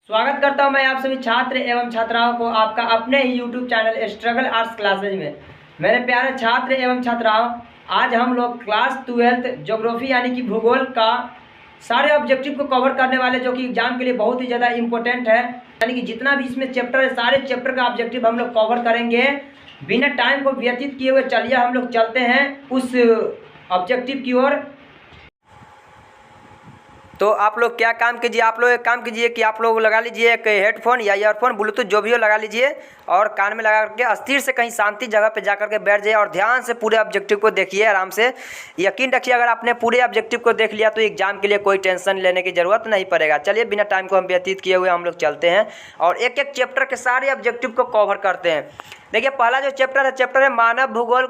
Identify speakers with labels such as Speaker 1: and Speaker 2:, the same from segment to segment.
Speaker 1: स्वागत करता हूं मैं आप सभी छात्र एवं छात्राओं को आपका अपने ही YouTube channel Struggle Arts Classes में। मेरे प्यारे छात्र एवं छात्राओं, आज हम लोग क्लास 12th ज्योग्राफी यानी कि भूगोल का सारे ऑब्जेक्टिव को कवर करने वाले, जो कि एग्जाम के लिए बहुत ही ज़्यादा इंपॉर्टेंट है। यानी कि जितना भी इसमें चैप्टर है, सारे चैप्टर का ऑब्जेक्टिव हम लोग कवर करेंगे। बिना टाइम को व्यतीत किए हुए चलिए हम लोग चलते हैं उस ऑब्जेक्टिव की ओर। तो आप लोग क्या काम कीजिए, आप लोग एक काम कीजिए कि आप लोग लगा लीजिए एक हेडफोन या ईयरफोन, ब्लूटूथ जो भी हो लगा लीजिए और कान में लगा करके अस्थिर से कहीं शांति जगह पे जा करके बैठ जाइए और ध्यान से पूरे ऑब्जेक्टिव को देखिए आराम से। यकीन रखिए, अगर आपने पूरे ऑब्जेक्टिव को देख लिया तो एग्जाम के लिए कोई टेंशन लेने की ज़रूरत नहीं पड़ेगा। चलिए बिना टाइम को हम व्यतीत किए हुए हम लोग चलते हैं और एक एक चैप्टर के सारे ऑब्जेक्टिव को कवर करते हैं। देखिए पहला जो चैप्टर है मानव भूगोल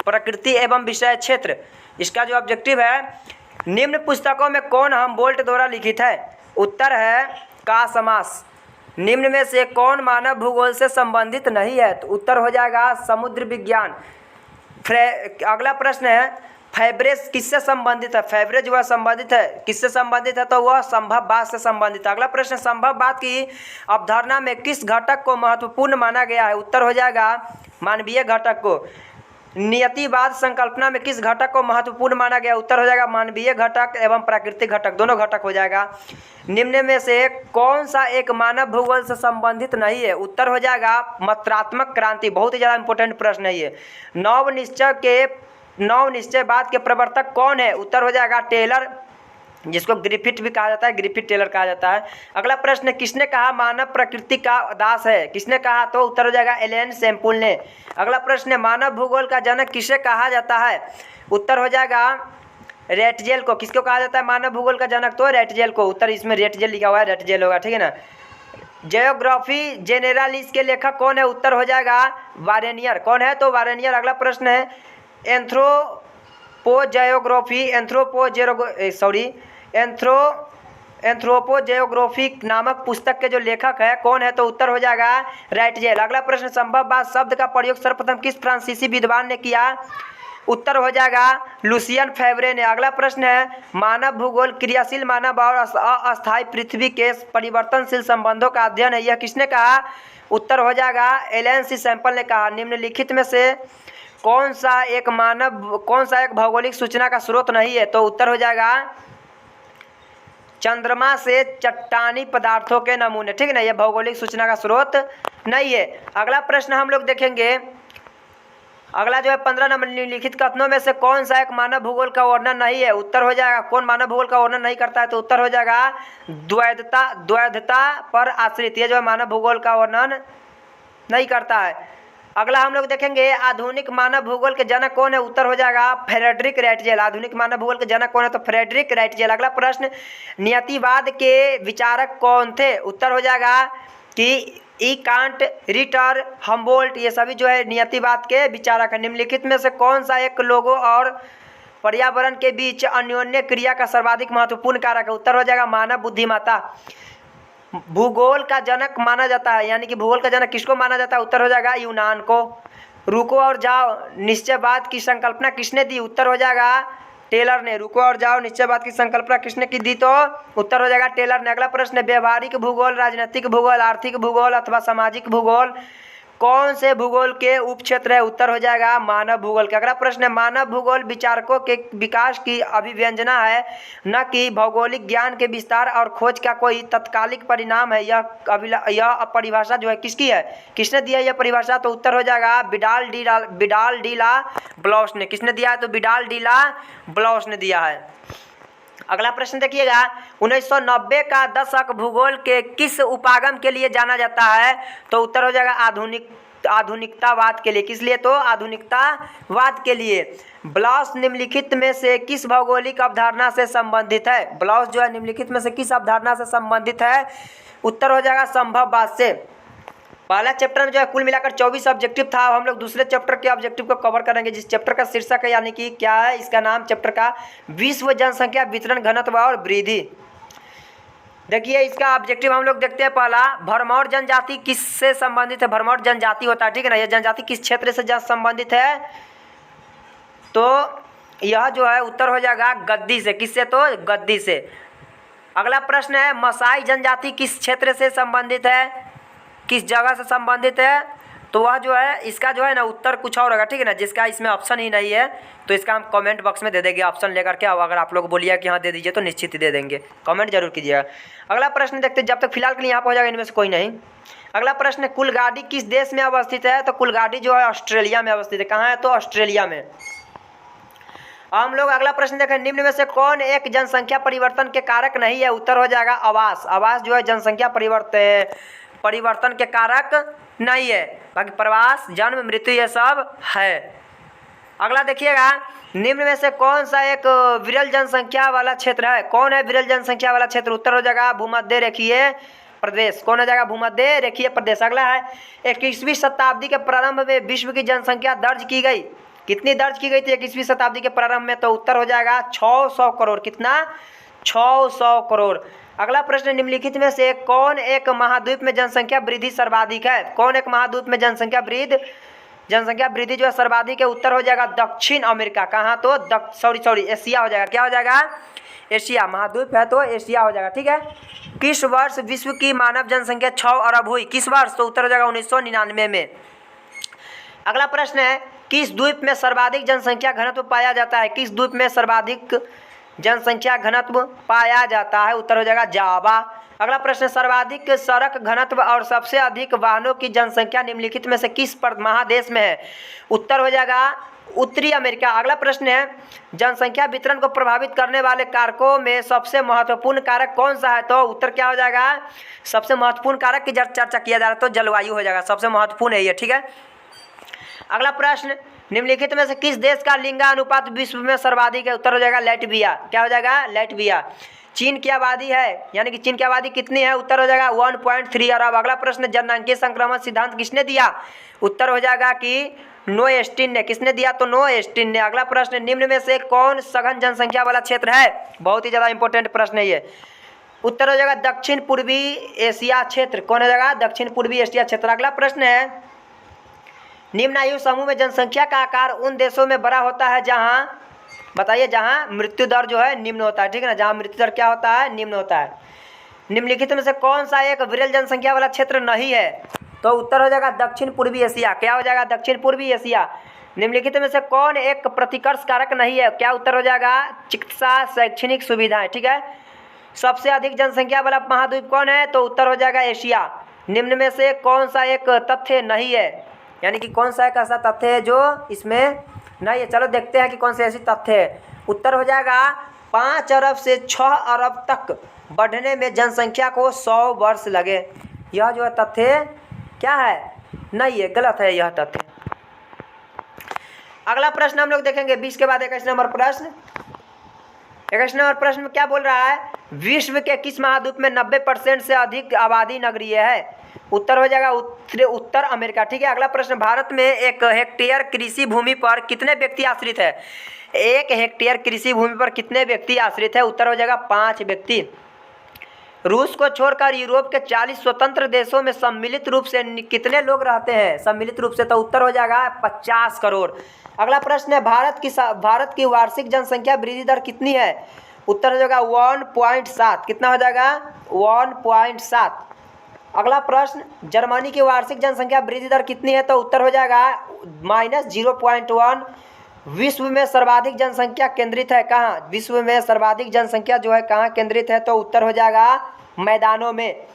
Speaker 1: प्रकृति एवं विषय क्षेत्र। इसका जो ऑब्जेक्टिव है, निम्न पुस्तकों में कौन हमबोल्ट द्वारा लिखित है? उत्तर है का समास। निम्न में से कौन मानव भूगोल से संबंधित नहीं है? तो उत्तर हो जाएगा समुद्र विज्ञान। अगला प्रश्न है फैब्रेस किससे संबंधित है? फैब्रेस जो है संबंधित है, किससे संबंधित है? तो वह संभववाद से संबंधित है। अगला प्रश्न, संभववाद की अवधारणा में किस घटक को महत्वपूर्ण माना गया है? उत्तर हो जाएगा मानवीय घटक को। नियतिवाद संकल्पना में किस घटक को महत्वपूर्ण माना गया? उत्तर हो जाएगा मानवीय घटक एवं प्राकृतिक घटक, दोनों घटक हो जाएगा। निम्न में से कौन सा एक मानव भूगोल से संबंधित नहीं है? उत्तर हो जाएगा मात्रात्मक क्रांति। बहुत ही ज़्यादा इंपॉर्टेंट प्रश्न है ये। नवनिश्चयवाद के प्रवर्तक कौन है? उत्तर हो जाएगा टेलर, जिसको ग्रिफिथ भी कहा जाता है, ग्रिफिथ टेलर कहा जाता है। अगला प्रश्न, किसने कहा मानव प्रकृति का दास है? किसने कहा? तो उत्तर हो जाएगा एलन सैम्पुल ने। अगला प्रश्न, मानव भूगोल का जनक किसे कहा जाता है? उत्तर हो जाएगा रेटजेल को। किसको कहा जाता है मानव भूगोल का जनक? तो रेटजेल को। उत्तर इसमें रेटजेल लिखा हुआ है, रेटजेल होगा, ठीक है ना। जियोग्राफी जेनेरालिस के लेखक कौन है? उत्तर हो जाएगा वारेनियर। कौन है? तो वारेनियर। अगला प्रश्न है एंथ्रोपोजियोग्राफी नामक पुस्तक के जो लेखक है कौन है? तो उत्तर हो जाएगा राइटजेल। अगला प्रश्न, संभववाद शब्द का प्रयोग सर्वप्रथम किस फ्रांसीसी विद्वान ने किया? उत्तर हो जाएगा लुसियन फेवरे ने। अगला प्रश्न है मानव भूगोल क्रियाशील मानव और अस्थायी पृथ्वी के परिवर्तनशील संबंधों का अध्ययन है, यह किसने कहा? उत्तर हो जाएगा एलन सी सैम्पल ने कहा। निम्नलिखित में से कौन सा एक भौगोलिक सूचना का स्रोत नहीं है? तो उत्तर हो जाएगा चंद्रमा से चट्टानी पदार्थों के नमूने, ठीक है ना। यह भौगोलिक सूचना का स्रोत नहीं है। अगला प्रश्न हम लोग देखेंगे, अगला जो है 15 नंबर, निम्नलिखित कथनों में से कौन सा एक मानव भूगोल का वर्णन नहीं है? उत्तर हो जाएगा, कौन मानव भूगोल का वर्णन नहीं करता है? तो उत्तर हो जाएगा द्वैधता पर आश्रित। ये जो है मानव भूगोल का वर्णन नहीं करता है। अगला हम लोग देखेंगे आधुनिक मानव भूगोल के जनक कौन है? उत्तर हो जाएगा फ्रेडरिक राइटजेल। आधुनिक मानव भूगोल के जनक कौन है? तो फ्रेडरिक राइटजेल। अगला प्रश्न, नियतिवाद के विचारक कौन थे? उत्तर हो जाएगा कि ई कांट, रिटर, हमबोल्ट, ये सभी जो है नियतिवाद के विचारक हैं। निम्नलिखित में से कौन सा एक लोगों और पर्यावरण के बीच अन्योन्य क्रिया का सर्वाधिक महत्वपूर्ण कारक है? उत्तर हो जाएगा मानव बुद्धिमत्ता। भूगोल का जनक माना जाता है, यानी कि भूगोल का जनक किसको माना जाता है? उत्तर हो जाएगा यूनान को। रुको और जाओ निश्चयवाद की संकल्पना किसने दी? उत्तर हो जाएगा टेलर ने। रुको और जाओ निश्चयवाद की संकल्पना किसने की दी? तो उत्तर हो जाएगा टेलर ने। अगला प्रश्न, व्यवहारिक भूगोल, राजनीतिक भूगोल, आर्थिक भूगोल अथवा सामाजिक भूगोल कौन से भूगोल के उपक्षेत्र है? उत्तर हो जाएगा मानव भूगोल के। अगला प्रश्न है मानव भूगोल विचारकों के विकास की अभिव्यंजना है, न कि भौगोलिक ज्ञान के विस्तार और खोज का कोई तत्कालिक परिणाम है। यह परिभाषा जो है किसकी है? किसने दिया यह परिभाषा? तो उत्तर हो जाएगा विडाल डी ला ब्लॉस ने। किसने दिया है? तो विडाल डी ला ब्लॉस ने दिया है। अगला प्रश्न देखिएगा, 1990 का दशक भूगोल के किस उपागम के लिए जाना जाता है? तो उत्तर हो जाएगा आधुनिकतावाद के लिए। किस लिए? तो आधुनिकतावाद के लिए। ब्लॉस निम्नलिखित में से किस भौगोलिक अवधारणा से संबंधित है? ब्लॉस जो है निम्नलिखित में से किस अवधारणा से संबंधित है? उत्तर हो जाएगा संभववाद से। पहला चैप्टर में जो है कुल मिलाकर 24 ऑब्जेक्टिव था। हम लोग दूसरे चैप्टर के ऑब्जेक्टिव को कवर करेंगे, जिस चैप्टर का शीर्षक है, यानी कि क्या है इसका नाम चैप्टर का? विश्व जनसंख्या वितरण, घनत्व और वृद्धि। देखिए इसका ऑब्जेक्टिव हम लोग देखते हैं। पहला, भरमौर जनजाति किससे संबंधित है? भरमौर जनजाति होता है, ठीक है ना। यह जनजाति किस क्षेत्र से संबंधित है? तो यह जो है उत्तर हो जाएगा गद्दी से। किससे? तो गद्दी से। अगला प्रश्न है मसाई जनजाति किस क्षेत्र से संबंधित है, किस जगह से संबंधित है? तो वह जो है इसका जो है ना उत्तर कुछ और होगा, ठीक है ना, जिसका इसमें ऑप्शन ही नहीं है तो इसका हम कमेंट बॉक्स में दे देंगे ऑप्शन लेकर के। अगर आप लोग बोलिए कि हाँ दे दीजिए तो निश्चित ही दे देंगे, कमेंट जरूर कीजिएगा। अगला प्रश्न देखते हैं, जब तक फिलहाल के लिए यहाँ पर हो जाएगा इनमें से कोई नहीं। अगला प्रश्न है कुलगाड़ी किस देश में अवस्थित है? तो कुलगाड़ी जो है ऑस्ट्रेलिया में अवस्थित है। कहाँ है? तो ऑस्ट्रेलिया में। हम लोग अगला प्रश्न देखें, निम्न में से कौन एक जनसंख्या परिवर्तन के कारक नहीं है? उत्तर हो जाएगा आवास। आवास जो है जनसंख्या परिवर्तन के कारक नहीं है, बाकी प्रवास, जन्म, मृत्यु ये सब है। अगला देखिएगा, निम्न में से कौन सा एक विरल जनसंख्या वाला क्षेत्र है? कौन है विरल जनसंख्या वाला क्षेत्र? उत्तर हो जाएगा भूमध्य रेखीय प्रदेश। कौन हो जाएगा? भूमध्य रेखीय प्रदेश। अगला है 21वीं शताब्दी के प्रारंभ में विश्व की जनसंख्या दर्ज की गई। कितनी दर्ज की गई थी 21वीं शताब्दी के प्रारंभ में? तो उत्तर हो जाएगा 600 करोड़। कितना? 600 करोड़। अगला प्रश्न, निम्नलिखित में से कौन एक महाद्वीप में जनसंख्या वृद्धि सर्वाधिक है? कौन एक महाद्वीप में जनसंख्या वृद्धि जो है सर्वाधिक है? उत्तर हो जाएगा दक्षिण अमेरिका। कहाँ? तो एशिया हो जाएगा। क्या हो जाएगा? एशिया। महाद्वीप है तो एशिया हो जाएगा, ठीक है। किस वर्ष विश्व की मानव जनसंख्या 6 अरब हुई? किस वर्ष? तो उत्तर हो जाएगा 1999 में। अगला प्रश्न है, किस द्वीप में सर्वाधिक जनसंख्या घनत्व पाया जाता है? किस द्वीप में सर्वाधिक जनसंख्या घनत्व पाया जाता है? उत्तर हो जाएगा जावा। अगला प्रश्न, सर्वाधिक सड़क घनत्व और सबसे अधिक वाहनों की जनसंख्या निम्नलिखित में से किस महादेश में है? उत्तर हो जाएगा उत्तरी अमेरिका। अगला प्रश्न है, जनसंख्या वितरण को प्रभावित करने वाले कारकों में सबसे महत्वपूर्ण कारक कौन सा है? तो उत्तर क्या हो जाएगा? सबसे महत्वपूर्ण कारक की चर्चा किया जा रहा है तो जलवायु हो जाएगा, सबसे महत्वपूर्ण है ये, ठीक है। अगला प्रश्न, निम्नलिखित में से किस देश का लिंगानुपात विश्व में सर्वाधिक है? उत्तर हो जाएगा लैटविया। क्या हो जाएगा? लैटविया। चीन की आबादी है, यानी कि चीन की आबादी कितनी है? उत्तर हो जाएगा 1.3 अरब। अगला प्रश्न, जननांगीय संक्रमण सिद्धांत किसने दिया? उत्तर हो जाएगा कि नोएस्टिन ने। किसने दिया? तो नोएस्टिन ने। अगला प्रश्न, निम्न में से कौन सघन जनसंख्या वाला क्षेत्र है? बहुत ही ज़्यादा इंपॉर्टेंट प्रश्न है ये। उत्तर हो जाएगा दक्षिण पूर्वी एशिया क्षेत्र। कौन हो जाएगा? दक्षिण पूर्वी एशिया क्षेत्र। अगला प्रश्न है, निम्न आयु समूह में जनसंख्या का आकार उन देशों में बड़ा होता है जहाँ, बताइए, जहाँ मृत्यु दर जो है निम्न होता है, ठीक है ना, जहाँ मृत्यु दर क्या होता है? निम्न होता है। निम्नलिखित में से कौन सा एक विरल जनसंख्या वाला क्षेत्र नहीं है? तो उत्तर हो जाएगा दक्षिण पूर्वी एशिया। क्या हो जाएगा? दक्षिण पूर्वी एशिया। निम्नलिखित में से कौन एक प्रतिकर्ष कारक नहीं है? क्या उत्तर हो जाएगा? चिकित्सा, शैक्षणिक सुविधाएं, ठीक है। सबसे अधिक जनसंख्या वाला महाद्वीप कौन है? तो उत्तर हो जाएगा एशिया। निम्न में से कौन सा एक तथ्य नहीं है, यानी कि कौन सा एक ऐसा तथ्य है जो इसमें नहीं है? चलो देखते हैं कि कौन से ऐसी तथ्य है। उत्तर हो जाएगा 5 अरब से 6 अरब तक बढ़ने में जनसंख्या को 100 वर्ष लगे। यह जो है तथ्य क्या है? नहीं है, गलत है यह तथ्य। अगला प्रश्न हम लोग देखेंगे 20 के बाद 21 नंबर प्रश्न। 21 नंबर प्रश्न में क्या बोल रहा है? विश्व के किस महाद्वीप में 90% से अधिक आबादी नगरीय है? उत्तर हो जाएगा उत्तर अमेरिका, ठीक है। अगला प्रश्न, भारत में 1 हेक्टेयर कृषि भूमि पर कितने व्यक्ति आश्रित है? 1 हेक्टेयर कृषि भूमि पर कितने व्यक्ति आश्रित है? उत्तर हो जाएगा 5 व्यक्ति। रूस को छोड़कर यूरोप के 40 स्वतंत्र देशों में सम्मिलित रूप से कितने लोग रहते हैं? सम्मिलित रूप से, तो उत्तर हो जाएगा 50 करोड़। अगला प्रश्न है, भारत की वार्षिक जनसंख्या वृद्धि दर कितनी है? उत्तर हो जाएगा 1.7। कितना हो जाएगा? 1.7। अगला प्रश्न, जर्मनी की वार्षिक जनसंख्या वृद्धि दर कितनी है? तो उत्तर हो जाएगा -0.1। विश्व में सर्वाधिक जनसंख्या केंद्रित है कहाँ? विश्व में सर्वाधिक जनसंख्या जो है कहाँ केंद्रित है? तो उत्तर हो जाएगा मैदानों में।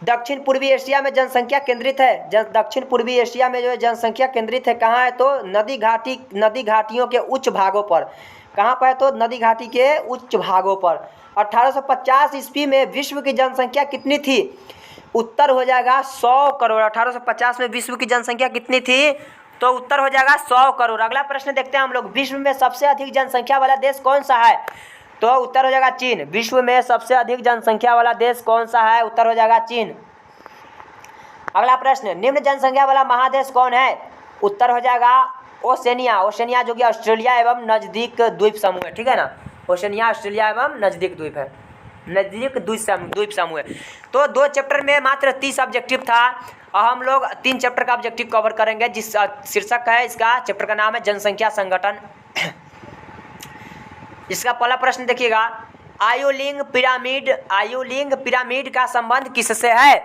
Speaker 1: दक्षिण पूर्वी एशिया में जनसंख्या केंद्रित है। दक्षिण पूर्वी एशिया में जो है जनसंख्या केंद्रित है कहाँ है? तो नदी घाटियों के उच्च भागों पर। कहाँ पर है? तो नदी घाटी के उच्च भागों पर। 1850 ईस्वी में विश्व की जनसंख्या कितनी थी? उत्तर हो जाएगा 100 करोड़। 1850 में विश्व की जनसंख्या कितनी थी? तो उत्तर हो जाएगा 100 करोड़। अगला प्रश्न देखते हैं हम लोग, विश्व में सबसे अधिक जनसंख्या वाला देश कौन सा है? तो उत्तर हो जाएगा चीन। विश्व में सबसे अधिक जनसंख्या वाला देश कौन सा है? उत्तर हो जाएगा चीन। अगला प्रश्न, निम्न जनसंख्या वाला महादेश कौन है? उत्तर हो जाएगा ओशनिया। ओशनिया जो कि ऑस्ट्रेलिया एवं नजदीक द्वीप समूह है, ठीक है ना। ओशनिया ऑस्ट्रेलिया एवं नजदीक द्वीप है, नजदीक द्वीप समूह है। तो 2 चैप्टर में मात्र 30 ऑब्जेक्टिव था और हम लोग 3 चैप्टर का ऑब्जेक्टिव कवर करेंगे, जिस शीर्षक है इसका, चैप्टर का नाम है जनसंख्या संगठन। इसका पहला प्रश्न देखिएगा, आयुलिंग पिरामिड का संबंध किससे है?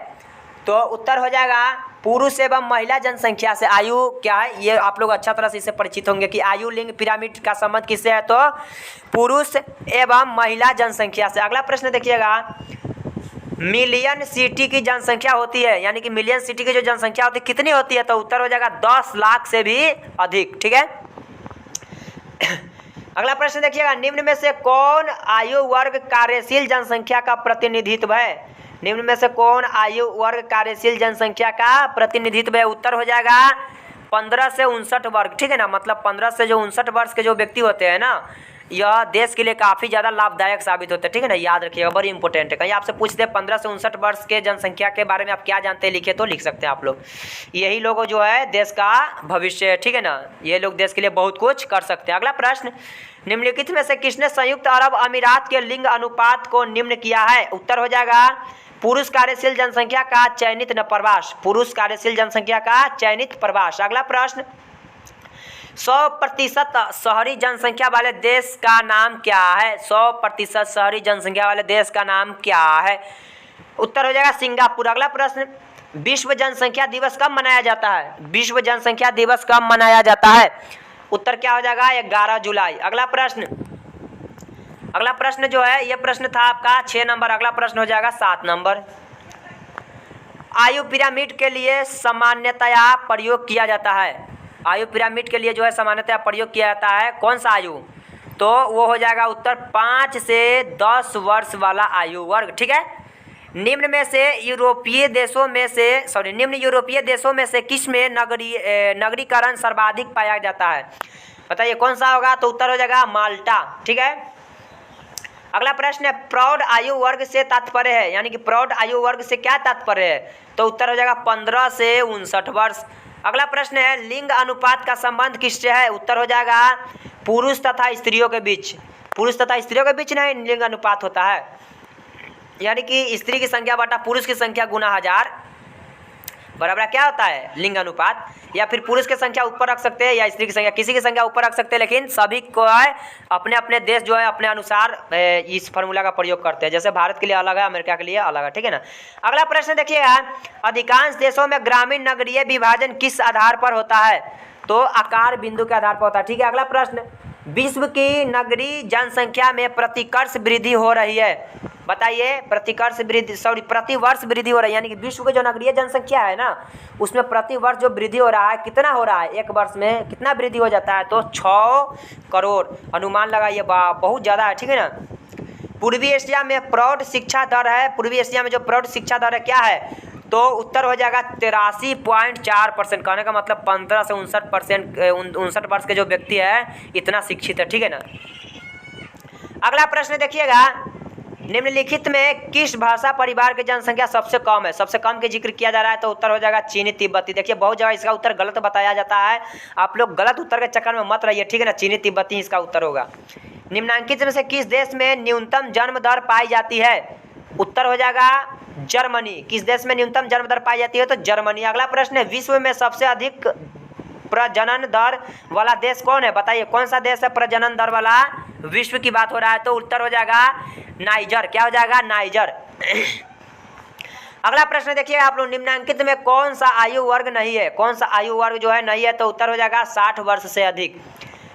Speaker 1: तो उत्तर हो जाएगा पुरुष एवं महिला जनसंख्या से। आयु क्या है ये आप लोग अच्छा तरह से इससे परिचित होंगे कि आयुलिंग पिरामिड का संबंध किससे है? तो पुरुष एवं महिला जनसंख्या से। अगला प्रश्न देखिएगा, मिलियन सिटी की जनसंख्या होती है, यानी कि मिलियन सिटी की जो जनसंख्या होती है कितनी होती है? तो उत्तर हो जाएगा 10 लाख से भी अधिक। ठीक है, अगला प्रश्न देखिएगा, निम्न में से कौन आयु वर्ग कार्यशील जनसंख्या का प्रतिनिधित्व है? निम्न में से कौन आयु वर्ग कार्यशील जनसंख्या का प्रतिनिधित्व है? उत्तर हो जाएगा 15 से 59 वर्ग। ठीक है ना, मतलब 15 से जो 59 वर्ष के जो व्यक्ति होते हैं ना, यह देश के लिए काफ़ी ज़्यादा लाभदायक साबित होते हैं। ठीक है ना, याद रखिएगा, बड़ी इंपॉर्टेंट है। कहीं आपसे पूछते हैं 15 से 59 वर्ष के जनसंख्या के बारे में आप क्या जानते हैं, लिखे तो लिख सकते हैं आप लोग। यही लोग जो है देश का भविष्य है। ठीक है ना, ये लोग देश के लिए बहुत कुछ कर सकते हैं। अगला प्रश्न, निम्नलिखित में से किसने संयुक्त अरब अमीरात के लिंग अनुपात को निम्न किया है? उत्तर हो जाएगा पुरुष कार्यशील जनसंख्या का चयनित प्रवास। पुरुष कार्यशील जनसंख्या का चयनित प्रवास। अगला प्रश्न, 100% शहरी जनसंख्या वाले देश का नाम क्या है? 100% शहरी जनसंख्या वाले देश का नाम क्या है? उत्तर हो जाएगा सिंगापुर। अगला प्रश्न, विश्व जनसंख्या दिवस कब मनाया जाता है? विश्व जनसंख्या दिवस कब मनाया जाता है? उत्तर क्या हो जाएगा 11 जुलाई। अगला प्रश्न जो है ये प्रश्न था आपका 6 नंबर। अगला प्रश्न हो जाएगा 7 नंबर। आयु पिरामिड के लिए सामान्यतया प्रयोग किया जाता है। आयु पिरामिड के लिए जो है सामान्यतया प्रयोग किया जाता है कौन सा आयु? तो वो हो जाएगा उत्तर 5 से 10 वर्ष वाला आयु वर्ग। ठीक है, निम्न यूरोपीय देशों में से किस में नगरीकरण सर्वाधिक पाया जाता है? बताइए कौन सा होगा? तो उत्तर हो जाएगा माल्टा। ठीक है, अगला प्रश्न है, प्रौढ़ आयु वर्ग से तात्पर्य है, यानी कि प्रौढ़ आयु वर्ग से क्या तात्पर्य है? तो उत्तर हो जाएगा 15 से 59 वर्ष। अगला प्रश्न है, लिंग अनुपात का संबंध किससे है? उत्तर हो जाएगा पुरुष तथा स्त्रियों के बीच। पुरुष तथा स्त्रियों के बीच नहीं लिंग अनुपात होता है, यानी कि स्त्री की संख्या बटा पुरुष की संख्या गुना 1000 बराबर क्या होता है? लिंग अनुपात। या फिर पुरुष की संख्या ऊपर रख सकते हैं या स्त्री की संख्या, किसी की संख्या ऊपर रख सकते हैं, लेकिन सभी को है अपने अपने देश जो है अपने अनुसार इस फार्मूला का प्रयोग करते हैं। जैसे भारत के लिए अलग है, अमेरिका के लिए अलग है। ठीक है ना, अगला प्रश्न देखिएगा, अधिकांश देशों में ग्रामीण नगरीय विभाजन किस आधार पर होता है? तो आकार बिंदु के आधार पर होता है। ठीक है, अगला प्रश्न, विश्व की नगरीय जनसंख्या में प्रतिवर्ष वृद्धि हो रही है। बताइए प्रतिवर्ष वृद्धि हो रही है, यानी कि विश्व की जो नगरीय जनसंख्या है ना उसमें प्रति वर्ष जो वृद्धि हो रहा है कितना हो रहा है? एक वर्ष में कितना वृद्धि हो जाता है? तो 6 करोड़ अनुमान लगाइए, बहुत ज़्यादा है। ठीक है ना, पूर्वी एशिया में प्रौढ़ शिक्षा दर है, पूर्वी एशिया में जो प्रौढ़ शिक्षा दर है क्या है? तो उत्तर हो जाएगा 83.4%। कहने का मतलब 15 से 59 वर्ष के जो व्यक्ति है इतना शिक्षित है। ठीक है ना, अगला प्रश्न देखिएगा, निम्नलिखित में किस भाषा परिवार की जनसंख्या सबसे कम है? सबसे कम के जिक्र किया जा रहा है, तो उत्तर हो जाएगा चीनी तिब्बती। देखिए बहुत जगह इसका उत्तर गलत बताया जाता है, आप लोग गलत उत्तर के चक्कर में मत रहिए। ठीक है ना, चीनी तिब्बती इसका उत्तर होगा। निम्नांकित में से किस देश में न्यूनतम जन्म दर पाई जाती है? उत्तर हो जाएगा जर्मनी। किस देश में न्यूनतम जन्म दर पाई जाती है? तो जर्मनी। अगला प्रश्न है, विश्व में सबसे अधिक प्रजनन दर वाला देश कौन है? बताइए कौन सा देश है प्रजनन दर वाला? विश्व की बात हो रहा है, तो उत्तर हो जाएगा नाइजर। क्या हो जाएगा? नाइजर। अगला प्रश्न देखिए आप लोग, निम्नांकित में कौन सा आयु वर्ग नहीं है? कौन सा आयु वर्ग जो है नहीं है? तो उत्तर हो जाएगा 60 वर्ष से अधिक।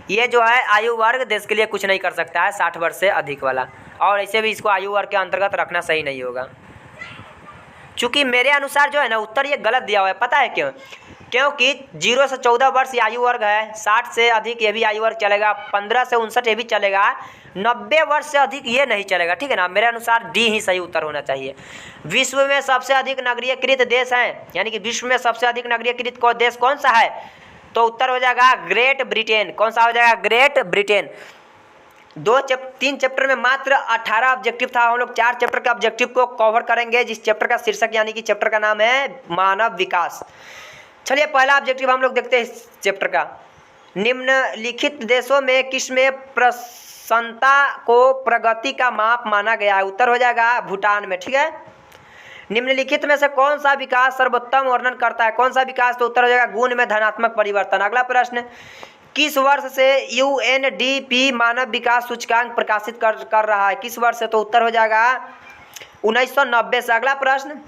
Speaker 1: ये जो है आयु वर्ग देश के लिए कुछ नहीं कर सकता है, 60 वर्ष से अधिक वाला। और ऐसे भी इसको आयु वर्ग के अंतर्गत रखना सही नहीं होगा, चूँकि मेरे अनुसार जो है ना उत्तर ये गलत दिया हुआ है। पता है क्यों? क्योंकि 0 से 14 वर्ष ये आयु वर्ग है, 60 से अधिक ये भी आयु वर्ग चलेगा, 15 से 59 ये भी चलेगा, 90 वर्ष से अधिक ये नहीं चलेगा। ठीक है ना, मेरे अनुसार डी ही सही उत्तर होना चाहिए। विश्व में सबसे अधिक नगरीयकृत देश हैं, यानी कि विश्व में सबसे अधिक नगरीयकृत देश कौन सा है? तो उत्तर हो जाएगा ग्रेट ब्रिटेन। कौन सा हो जाएगा? Great Britain. 3 चैप्टर में मात्र 18 ऑब्जेक्टिव था, हम लोग 4 चैप्टर के ऑब्जेक्टिव को कवर करेंगे, जिस चैप्टर का शीर्षक यानी कि चैप्टर का नाम है मानव विकास। चलिए पहला ऑब्जेक्टिव हम लोग देखते हैं इस चैप्टर का। निम्नलिखित देशों में किसमें प्रसन्नता को प्रगति का माप माना गया है? उत्तर हो जाएगा भूटान में। ठीक है, निम्नलिखित में से कौन सा विकास सर्वोत्तम वर्णन करता है? कौन सा विकास? तो उत्तर हो जाएगा गुण में धनात्मक परिवर्तन। अगला प्रश्न, किस वर्ष से यूएनडीपी मानव विकास सूचकांक प्रकाशित कर रहा है? किस वर्ष से? तो उत्तर हो जाएगा 1990 से। अगला प्रश्न,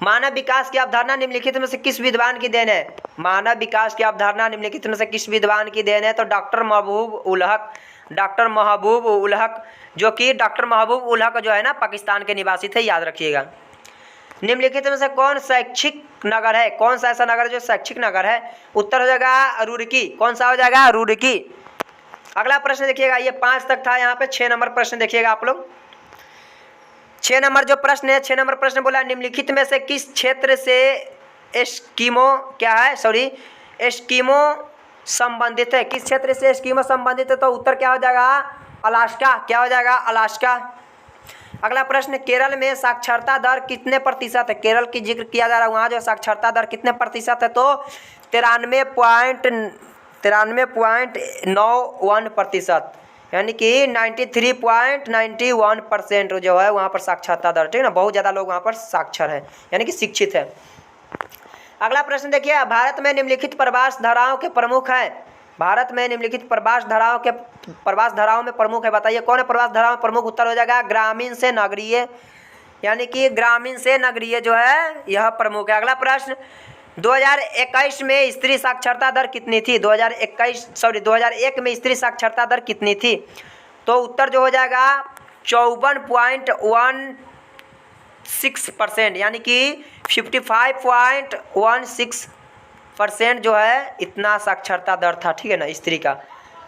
Speaker 1: मानव विकास की अवधारणा निम्नलिखित में से किस विद्वान की देन है? मानव विकास की अवधारणा निम्नलिखित में से किस विद्वान की देन है? तो डॉक्टर महबूब उल हक, डॉक्टर महबूब उल हक, जो कि डॉक्टर महबूब उल हक जो है ना पाकिस्तान के निवासी थे, याद रखिएगा। निम्नलिखित में से कौन शैक्षिक नगर है? कौन सा ऐसा नगर है जो शैक्षिक नगर है? उत्तर हो जाएगा रुड़की। कौन सा हो जाएगा? रुड़की। अगला प्रश्न देखिएगा, ये 5 तक था, यहाँ पे 6 नंबर प्रश्न देखिएगा आप लोग। 6 नंबर जो प्रश्न है, 6 नंबर प्रश्न बोला निम्नलिखित में से किस क्षेत्र से एस्किमो क्या है, सॉरी एस्किमो संबंधित है? किस क्षेत्र से एस्किमो संबंधित है? तो उत्तर क्या हो जाएगा? अलास्का। क्या हो जाएगा? अलास्का। अगला प्रश्न, केरल में साक्षरता दर कितने प्रतिशत है? केरल की जिक्र किया जा रहा है, वहाँ जो साक्षरता दर कितने प्रतिशत है? तो 93.91%, यानी कि 93.91% जो है वहाँ पर साक्षरता दर, ठीक है ना। बहुत ज़्यादा लोग वहाँ पर साक्षर हैं, यानी कि शिक्षित है। अगला प्रश्न देखिए, भारत में निम्नलिखित प्रवास धाराओं के प्रमुख हैं? भारत में निम्नलिखित प्रवास धाराओं में प्रमुख है, बताइए कौन है प्रवास धाराओं में प्रमुख? उत्तर हो जाएगा ग्रामीण से नगरीय, यानी कि ग्रामीण से नगरीय जो है यह प्रमुख है। अगला प्रश्न, 2021 में स्त्री साक्षरता दर कितनी थी? 2001 में स्त्री साक्षरता दर कितनी थी? तो उत्तर जो हो जाएगा 54.16%, यानी कि 55.16% जो है इतना साक्षरता दर था, ठीक है ना, स्त्री का।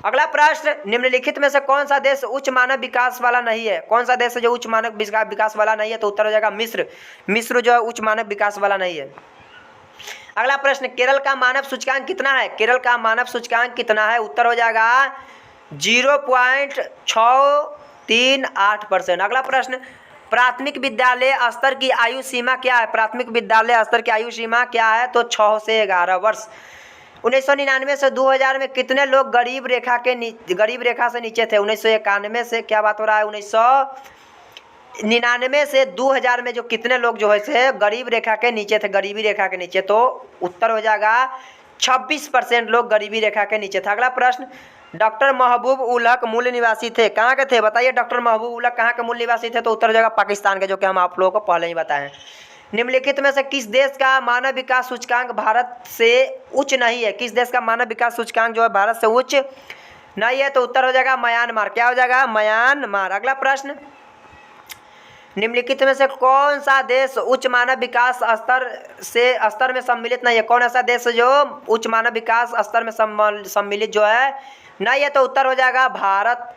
Speaker 1: अगला प्रश्न, निम्नलिखित में से कौन सा देश उच्च मानव विकास वाला नहीं है? कौन सा देश है जो उच्च मानव विकास वाला नहीं है? तो उत्तर हो जाएगा मिस्र। मिस्र जो है उच्च मानव विकास वाला नहीं है। अगला प्रश्न, केरल का मानव सूचकांक कितना है? केरल का मानव सूचकांक कितना है? उत्तर हो जाएगा 0.638%। अगला प्रश्न, प्राथमिक विद्यालय स्तर की आयु सीमा क्या है? प्राथमिक विद्यालय स्तर की आयु सीमा क्या है? तो 6 से 11 वर्ष। 1999 से 2000 में कितने लोग गरीब रेखा से नीचे थे? 1991 से क्या बात हो रहा है? 1999 से 2000 में जो कितने लोग जो है गरीब रेखा के नीचे थे, गरीबी रेखा के नीचे? तो उत्तर हो जाएगा 26% लोग गरीबी रेखा के नीचे था। अगला प्रश्न, डॉक्टर महबूब उल हक मूल निवासी थे, कहाँ के थे? बताइए डॉक्टर महबूब उल हक कहाँ के मूल निवासी थे? तो उत्तर हो जाएगा पाकिस्तान के, जो कि हम आप लोगों को पहले ही बताएं। निम्नलिखित में से किस देश का मानव विकास सूचकांक भारत से उच्च नहीं है? किस देश का मानव विकास सूचकांक जो है भारत से उच्च नहीं है? तो उत्तर हो जाएगा म्यांमार। क्या हो जाएगा? म्यांमार। अगला प्रश्न, निम्नलिखित में से कौन सा देश उच्च मानव विकास स्तर में सम्मिलित नहीं है? कौन ऐसा देश जो उच्च मानव विकास स्तर में सम्मिलित जो है नहीं है? तो उत्तर हो जाएगा भारत।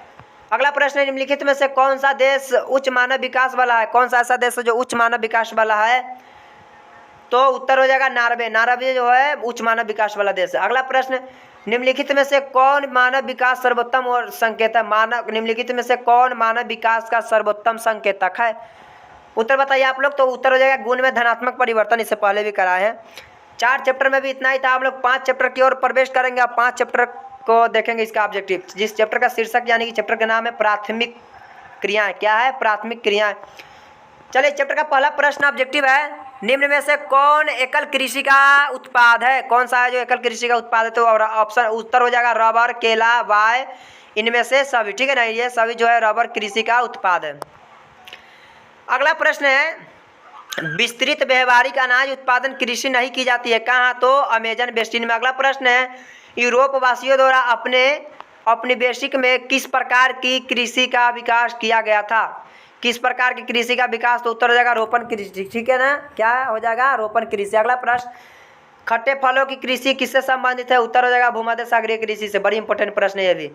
Speaker 1: अगला प्रश्न, निम्नलिखित में से कौन सा देश उच्च मानव विकास वाला है? कौन सा ऐसा देश जो उच्च मानव विकास वाला है? तो उत्तर हो जाएगा नार्वे। नार्वे जो है उच्च मानव विकास वाला देश है। अगला प्रश्न, निम्नलिखित में से कौन मानव विकास सर्वोत्तम और संकेतक निम्नलिखित में से कौन मानव विकास का सर्वोत्तम संकेतक है? उत्तर बताइए आप लोग। तो उत्तर हो जाएगा गुण में धनात्मक परिवर्तन, इससे पहले भी कराए हैं। 4 चैप्टर में भी इतना ही था। हम लोग 5 चैप्टर की ओर प्रवेश करेंगे। अब 5 चैप्टर को देखेंगे, इसका ऑब्जेक्टिव, जिस चैप्टर का शीर्षक यानी कि चैप्टर का नाम है प्राथमिक क्रियाएं। क्या है? प्राथमिक क्रियाएं। चलिए, चैप्टर का पहला प्रश्न ऑब्जेक्टिव है, निम्न में से कौन एकल कृषि का उत्पाद है? कौन सा है जो एकल कृषि का उत्पाद है? तो ऑप्शन उत्तर हो जाएगा रबर, केला, वाय, इनमें से सभी, ठीक है ना, ये सभी जो है रबर कृषि का उत्पाद है। अगला प्रश्न है, विस्तृत व्यवहारिक अनाज उत्पादन कृषि नहीं की जाती है, कहाँ? तो अमेजन बेसिन में। अगला प्रश्न है, यूरोप वासियों द्वारा अपने बेसिक में किस प्रकार की कृषि का विकास किया गया था? किस प्रकार की कृषि का विकास? तो उत्तर हो जाएगा रोपण कृषि, ठीक है ना, क्या हो जाएगा? रोपण कृषि। अगला प्रश्न, खट्टे फलों की कृषि किससे संबंधित है? उत्तर हो जाएगा भूमध्य सागरीय कृषि से। बड़ी इंपॉर्टेंट प्रश्न है ये भी।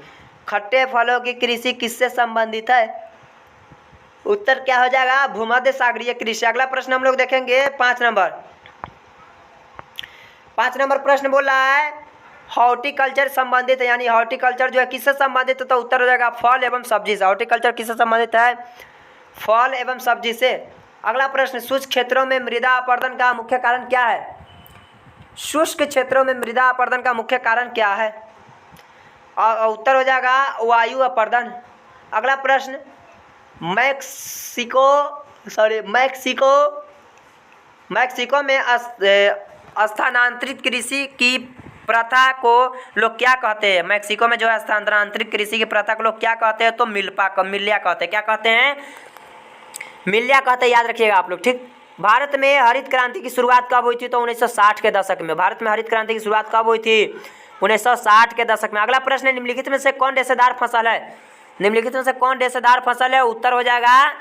Speaker 1: खट्टे फलों की कृषि किससे संबंधित है? उत्तर क्या हो जाएगा? भूमध्य सागरीय कृषि। अगला प्रश्न हम लोग देखेंगे 5 नंबर। 5 नंबर प्रश्न बोल रहा है हॉर्टिकल्चर संबंधित है, यानी हॉर्टिकल्चर जो है किससे संबंधित है? तो उत्तर हो जाएगा फल एवं सब्जी से। हॉर्टिकल्चर किससे संबंधित है? फल एवं सब्जी से। अगला प्रश्न, शुष्क क्षेत्रों में मृदा अपरदन का मुख्य कारण क्या है? शुष्क क्षेत्रों में मृदा अपरदन का मुख्य कारण क्या है? और उत्तर हो जाएगा वायु अपरदन। अगला प्रश्न, मैक्सिको में स्थानांतरित कृषि की प्रथा को लोग क्या कहते हैं? मैक्सिको में जो है स्थानांतरित कृषि की प्रथा को लोग क्या कहते हैं? तो मिल्या कहते हैं। क्या कहते हैं? मिल्या कहते हैं, याद रखिएगा आप लोग, ठीक। भारत में हरित क्रांति की शुरुआत कब हुई थी? तो 1960 के दशक में। भारत में हरित क्रांति की शुरुआत कब हुई थी? 1960 के दशक में। अगला प्रश्न है, निम्नलिखित में से कौन रेशेदार फसल है? निम्नलिखित में से कौन रेशेदार फसल है? उत्तर हो जाएगा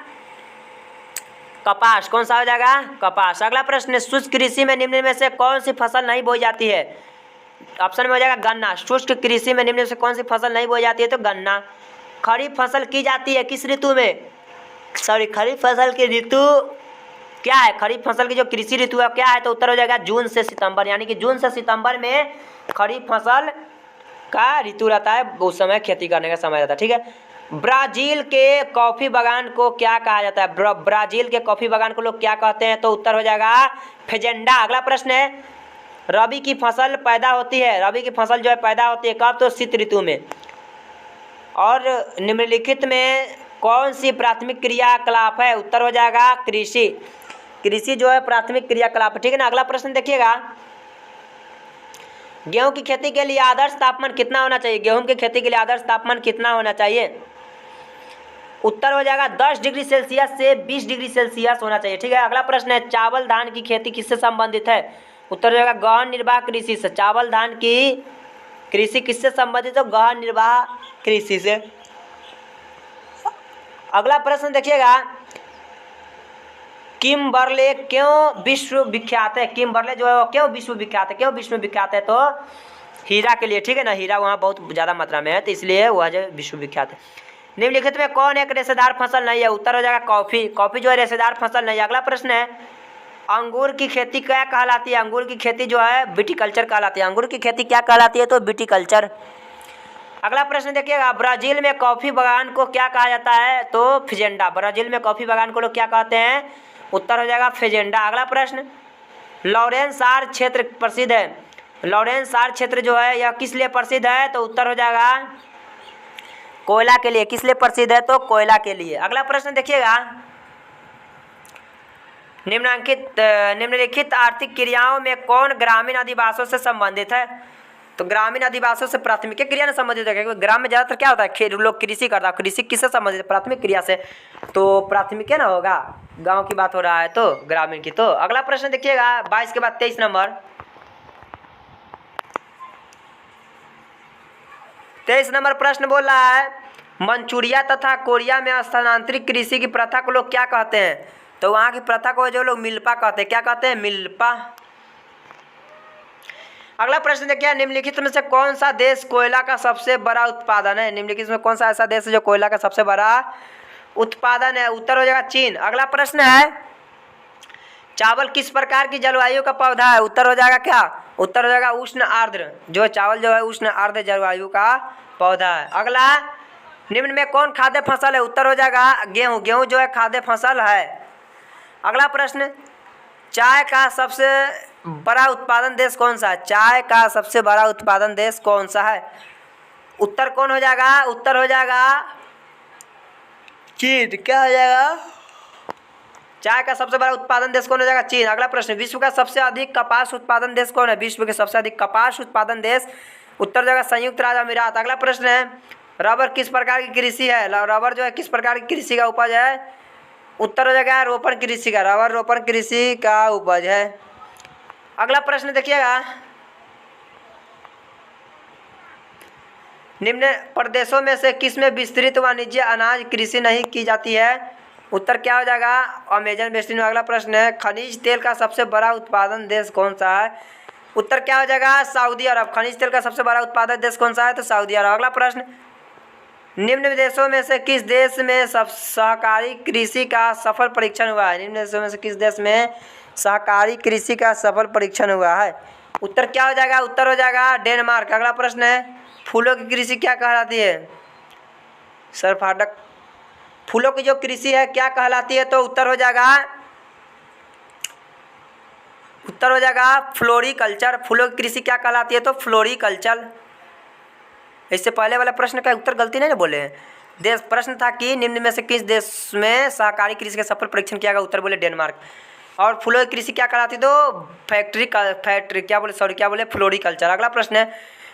Speaker 1: कपास। कौन सा हो जाएगा? कपास। अगला प्रश्न है, शुष्क कृषि में निम्न में से कौन सी फसल नहीं बोई जाती है? ऑप्शन में हो जाएगा गन्ना। शुष्क कृषि में निम्न में से कौन सी फसल नहीं बोई जाती है? तो गन्ना। खरीफ फसल की जाती है किस ऋतु में? खरीफ फसल की ऋतु क्या है? खरीफ फसल की जो कृषि ऋतु है क्या है? तो उत्तर हो जाएगा जून से सितंबर, यानी कि जून से सितंबर में खरीफ फसल का ऋतु रहता है, उस समय खेती करने का समय रहता है, ठीक है। ब्राजील के कॉफी बागान को क्या कहा जाता है? ब्राजील के कॉफी बागान को लोग क्या कहते हैं? तो उत्तर हो जाएगा फेजेंडा। अगला प्रश्न है, रबी की फसल पैदा होती है, रबी की फसल जो है पैदा होती है कब? तो शीत ऋतु में। और निम्नलिखित में कौन सी प्राथमिक क्रियाकलाप है? उत्तर हो जाएगा कृषि। कृषि जो है प्राथमिक क्रियाकलाप, ठीक है ना। अगला प्रश्न देखिएगा, गेहूं की खेती के लिए आदर्श तापमान कितना होना चाहिए? गेहूं की खेती के लिए आदर्श तापमान कितना होना चाहिए? उत्तर हो जाएगा 10 डिग्री सेल्सियस से 20 डिग्री सेल्सियस होना चाहिए, ठीक है। अगला प्रश्न है, चावल धान की खेती किससे संबंधित है? उत्तर हो जाएगा गहन निर्वाह कृषि से। चावल धान की कृषि किससे संबंधित है? तो गहन निर्वाह कृषि से। अगला प्रश्न देखिएगा, किम्बरले क्यों विश्व विख्यात है? किम्बरले जो है क्यों विश्व विख्यात है? क्यों विश्व विख्यात है? तो हीरा के लिए, ठीक है ना। हीरा वहाँ बहुत ज़्यादा मात्रा में है, तो इसलिए वह जो विश्व विख्यात है। निम्नलिखित में कौन एक रेशेदार फसल नहीं है? उत्तर हो जाएगा कॉफ़ी। कॉफ़ी जो है रेशेदार फसल नहीं है। अगला प्रश्न है, अंगूर की खेती क्या कहलाती है? अंगूर की खेती जो है विटिकल्चर कहलाती है। अंगूर की खेती क्या कहलाती है? तो विटिकल्चर। अगला प्रश्न देखिएगा, ब्राजील में कॉफ़ी बागान को क्या कहा जाता है? तो फेजेंडा। ब्राजील में कॉफ़ी बागान को लोग क्या कहते हैं? उत्तर हो जाएगा फेजेंडा। अगला प्रश्न, लॉरेंस सार क्षेत्र प्रसिद्ध है। लॉरेंस सार क्षेत्र जो है यह किस लिए प्रसिद्ध है? तो उत्तर हो जाएगा कोयला के लिए। किस लिए प्रसिद्ध है? तो कोयला के लिए। अगला प्रश्न देखिएगा, निम्नलिखित आर्थिक क्रियाओं में कौन ग्रामीण अधिवासों से संबंधित है? तो ग्रामीण अधिवासों से प्राथमिक क्रिया से संबंधित है, क्योंकि ग्राम में ज़्यादातर क्या होता है? लोग कृषि करता है। कृषि किससे संबंधित है? प्राथमिक क्रिया से। तो प्राथमिक है ना होगा, गांव की बात हो रहा है तो ग्रामीण की। तो अगला प्रश्न देखिएगा 22 के बाद 23 नंबर। 23 नंबर प्रश्न बोल रहा है, मंचूरिया तथा कोरिया में स्थानांतरित कृषि की प्रथा को लोग क्या कहते हैं? तो वहाँ की प्रथा को जो लोग मिल्पा कहते हैं। क्या कहते हैं? मिल्पा। अगला प्रश्न देखिए, निम्नलिखित में से कौन सा देश कोयला का सबसे बड़ा उत्पादन है? निम्नलिखित में कौन सा ऐसा देश है जो कोयला का सबसे बड़ा उत्पादन है? उत्तर हो जाएगा चीन। अगला प्रश्न है, चावल किस प्रकार की जलवायु का पौधा है? उत्तर हो जाएगा क्या? उत्तर हो जाएगा उष्ण आर्द्र। जो चावल जो है उष्ण आर्द्र जलवायु का पौधा है। अगला, निम्न में कौन खाद्य फसल है? उत्तर हो जाएगा गेहूँ। गेहूँ जो है खाद्य फसल है। अगला प्रश्न, चाय का सबसे बड़ा उत्पादन देश कौन सा है? चाय का सबसे बड़ा उत्पादन देश कौन सा है? उत्तर कौन हो जाएगा? उत्तर हो जाएगा चीन। क्या हो जाएगा? चाय का सबसे बड़ा उत्पादन देश कौन हो जाएगा? चीन। अगला प्रश्न, विश्व का सबसे अधिक कपास उत्पादन देश कौन है? विश्व के सबसे अधिक कपास उत्पादन देश उत्तर हो जाएगा संयुक्त राज्य अमीरात। अगला प्रश्न है, रबर किस प्रकार की कृषि है? रबर जो है किस प्रकार की कृषि का उपज है? उत्तर हो जाएगा रोपण कृषि का। रबर रोपण कृषि का उपज है। अगला प्रश्न देखिएगा, निम्न प्रदेशों में से किस में विस्तृत वाणिज्य अनाज कृषि नहीं की जाती है? उत्तर क्या हो जाएगा? अमेजन बेसिन में। अगला प्रश्न है, खनिज तेल का सबसे बड़ा उत्पादन देश कौन सा है? उत्तर क्या हो जाएगा? सऊदी अरब। खनिज तेल का सबसे बड़ा उत्पादक देश कौन सा है? तो सऊदी अरब। अगला प्रश्न, निम्न देशों में से किस देश में सहकारी कृषि का सफल परीक्षण हुआ है? निम्न देशों में से किस देश में सहकारी कृषि का सफल परीक्षण हुआ है? उत्तर क्या हो जाएगा? उत्तर हो जाएगा डेनमार्क। अगला प्रश्न है, फूलों की कृषि क्या कहलाती है? सरफाटक। फूलों की जो कृषि है क्या कहलाती है? तो उत्तर हो जाएगा फ्लोरिकल्चर। फूलों की कृषि क्या कहलाती है? तो फ्लोरिकल्चर। इससे पहले वाला प्रश्न का उत्तर गलती नहीं ना बोले हैं। प्रश्न था कि निम्न में से किस देश में सहकारी कृषि का सफल परीक्षण किया गया? उत्तर बोले डेनमार्क। और फूलों की कृषि क्या कहलाती, तो फैक्ट्री क्या बोले फ्लोरिकल्चर। अगला प्रश्न है,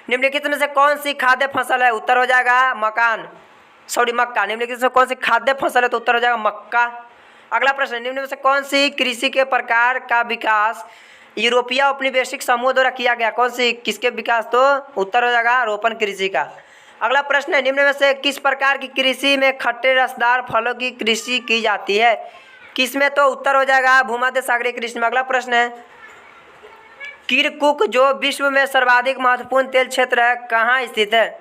Speaker 1: निम्नलिखित में से कौन सी खाद्य फसल है, उत्तर हो जाएगा मक्का। निम्नलिखित में कौन सी खाद्य फसल है, तो उत्तर हो जाएगा मक्का। अगला प्रश्न, निम्न में से कौन सी कृषि के प्रकार का विकास यूरोपीय औपनिवेशिक समूह द्वारा किया गया, कौन सी किसके विकास, तो उत्तर हो जाएगा रोपण कृषि का। अगला प्रश्न है, निम्न में से किस प्रकार की कृषि में खट्टे रसदार फलों की कृषि की जाती है, किस में, तो उत्तर हो जाएगा भूमध्य सागरीय कृषि में। अगला प्रश्न है, किरकुक जो विश्व में सर्वाधिक महत्वपूर्ण तेल क्षेत्र है कहाँ स्थित है,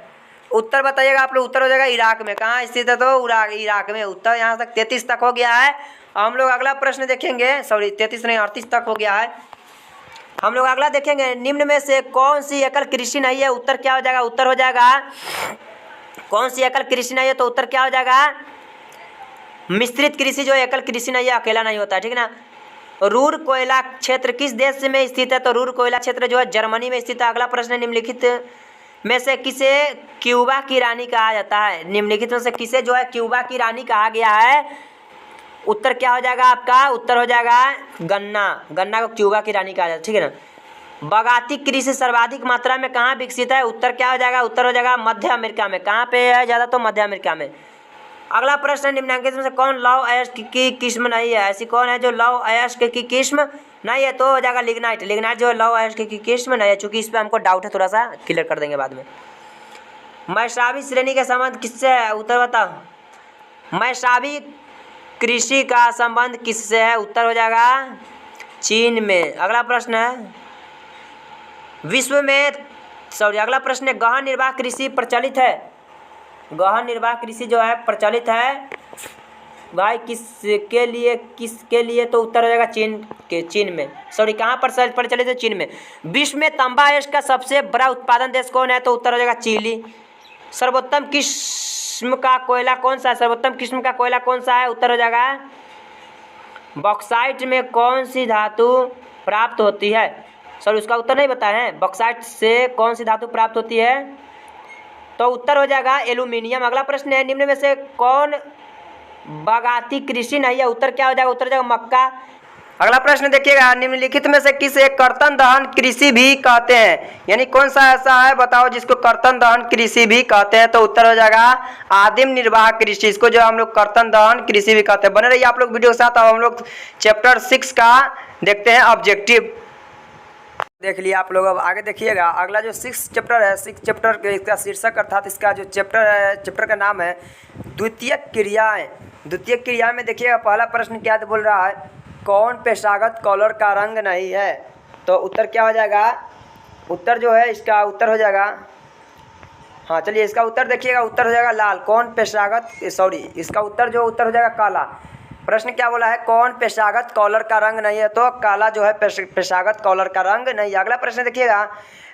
Speaker 1: उत्तर बताइएगा आप लोग, उत्तर हो जाएगा इराक में। कहाँ स्थित है, तो इराक में। उत्तर यहाँ तक 33 तक हो गया है। हम लोग अगला प्रश्न देखेंगे, 33 नहीं 38 तक हो गया है। हम लोग अगला देखेंगे, निम्न में से कौन सी एकल कृषि नहीं है, उत्तर क्या हो जाएगा, उत्तर हो जाएगा कौन सी एकल कृषि नहीं है, तो उत्तर क्या हो जाएगा मिश्रित कृषि, जो एकल कृषि नहीं है, अकेला नहीं होता है, ठीक है ना। रूर कोयला क्षेत्र किस देश में स्थित है, तो रूर कोयला क्षेत्र जो है जर्मनी में स्थित है। अगला प्रश्न, निम्नलिखित में से किसे क्यूबा की रानी कहा जाता है, निम्नलिखित में से किसे जो है क्यूबा की रानी कहा गया है, उत्तर क्या हो जाएगा आपका, उत्तर हो जाएगा गन्ना को क्यूबा की रानी कहा जाता है, ठीक है ना। बागाती कृषि सर्वाधिक मात्रा में कहाँ विकसित है, उत्तर क्या हो जाएगा, उत्तर हो जाएगा मध्य अमेरिका में। कहाँ पे है ज़्यादा, तो मध्य अमेरिका में। अगला प्रश्न, निम्नलिखित में से कौन लौह अयस्क की किस्म नहीं है, ऐसी कौन है जो लौह अयस्क की किस्म नहीं है, तो हो जाएगा लिग्नाइट जो है लौह अयस्क की किस्म नहीं है, चूँकि इस पर हमको डाउट है, थोड़ा सा क्लियर कर देंगे बाद में। मैसाबी श्रेणी के संबंध किससे है, उत्तर बताओ। मैसाबी कृषि का संबंध किससे है, उत्तर हो जाएगा चीन में। अगला प्रश्न है, अगला प्रश्न है, गहन निर्वाह कृषि प्रचलित है, गहन निर्वाह कृषि जो है प्रचलित है भाई किसके लिए, तो उत्तर हो जाएगा चीन में। कहाँ पर प्रचलित है, चीन में। विश्व में तांबा अयस्क का सबसे बड़ा उत्पादन देश कौन है, तो उत्तर हो जाएगा चिली। सर्वोत्तम किस्म का कोयला कौन सा है, सर्वोत्तम किस्म का कोयला कौन सा है, उत्तर हो जाएगा बॉक्साइट में कौन सी धातु प्राप्त होती है, उसका उत्तर नहीं बताए हैं, बॉक्साइट से कौन सी धातु प्राप्त होती है, तो उत्तर हो जाएगा एल्यूमिनियम। अगला प्रश्न है, निम्न में से कौन बागाती कृषि नहीं है, उत्तर क्या हो जाएगा, उत्तर हो जाएगा मक्का। अगला प्रश्न देखिएगा, निम्नलिखित में से किसे कर्तन दहन कृषि भी कहते हैं, यानी कौन सा ऐसा है बताओ जिसको कर्तन दहन कृषि भी कहते हैं, तो उत्तर हो जाएगा आदिम निर्वाह कृषि, इसको जो हम लोग कर्तन दहन कृषि भी कहते हैं। बने रहिए आप लोग वीडियो के साथ। अब हम लोग चैप्टर 6 का देखते हैं ऑब्जेक्टिव। देख लिया आप लोग, अब आगे देखिएगा। अगला जो 6 चैप्टर है, 6 चैप्टर के इसका शीर्षक अर्थात इसका जो चैप्टर है, चैप्टर का नाम है द्वितीयक क्रियाएं। द्वितीयक क्रिया में देखिएगा पहला प्रश्न क्या बोल रहा है, कौन पेशागत कॉलर का रंग नहीं है, तो उत्तर क्या हो जाएगा, उत्तर जो है इसका उत्तर हो जाएगा, हाँ चलिए इसका उत्तर देखिएगा, उत्तर हो जाएगा लाल। कौन पेशागत इसका उत्तर हो जाएगा काला। प्रश्न क्या बोला है, कौन पेशागत कॉलर का रंग नहीं है, तो काला जो है पेशागत कॉलर का रंग नहीं है। अगला प्रश्न देखिएगा,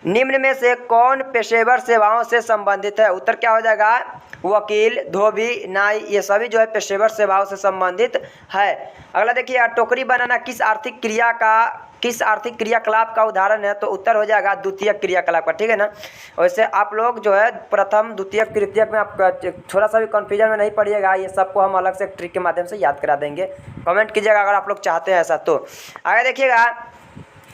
Speaker 1: निम्न में से कौन पेशेवर सेवाओं से संबंधित है, उत्तर क्या हो जाएगा वकील, धोबी, नाई, ये सभी जो है पेशेवर सेवाओं से संबंधित है। अगला देखिए, टोकरी बनाना किस आर्थिक क्रियाकलाप का उदाहरण है, तो उत्तर हो जाएगा द्वितीयक क्रियाकलाप का, ठीक है ना। वैसे आप लोग जो है प्रथम द्वितीयक तृतीयक में आप थोड़ा सा भी कन्फ्यूजन में नहीं पड़िएगा, ये सबको हम अलग से ट्रिक के माध्यम से याद करा देंगे। कमेंट कीजिएगा अगर आप लोग चाहते हैं ऐसा। तो आगे देखिएगा,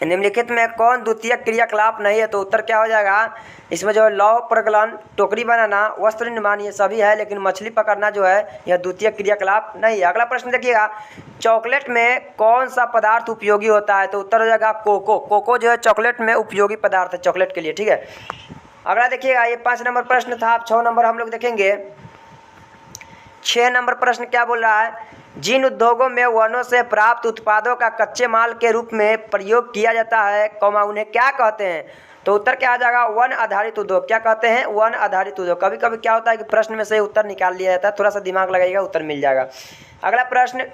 Speaker 1: निम्नलिखित में कौन द्वितीयक क्रियाकलाप नहीं है, तो उत्तर क्या हो जाएगा, इसमें जो है लौह प्रगलन, टोकरी बनाना, वस्त्र निर्माण ये सभी है, लेकिन मछली पकड़ना जो है यह द्वितीयक क्रियाकलाप नहीं है। अगला प्रश्न देखिएगा, चॉकलेट में कौन सा पदार्थ उपयोगी होता है, तो उत्तर हो जाएगा कोको जो है चॉकलेट में उपयोगी पदार्थ है चॉकलेट के लिए, ठीक है। अगला देखिएगा, ये 5 नंबर प्रश्न था, अब 6 नंबर हम लोग देखेंगे। 6 नंबर प्रश्न क्या बोल रहा है, जिन उद्योगों में वनों से प्राप्त उत्पादों का कच्चे माल के रूप में प्रयोग किया जाता है उन्हें क्या कहते हैं, तो उत्तर क्या आ जाएगा वन आधारित उद्योग। क्या कहते हैं, वन आधारित उद्योग। कभी कभी क्या होता है कि प्रश्न में से उत्तर निकाल लिया जाता है, थोड़ा सा दिमाग लगाइएगा उत्तर मिल जाएगा। अगला प्रश्न,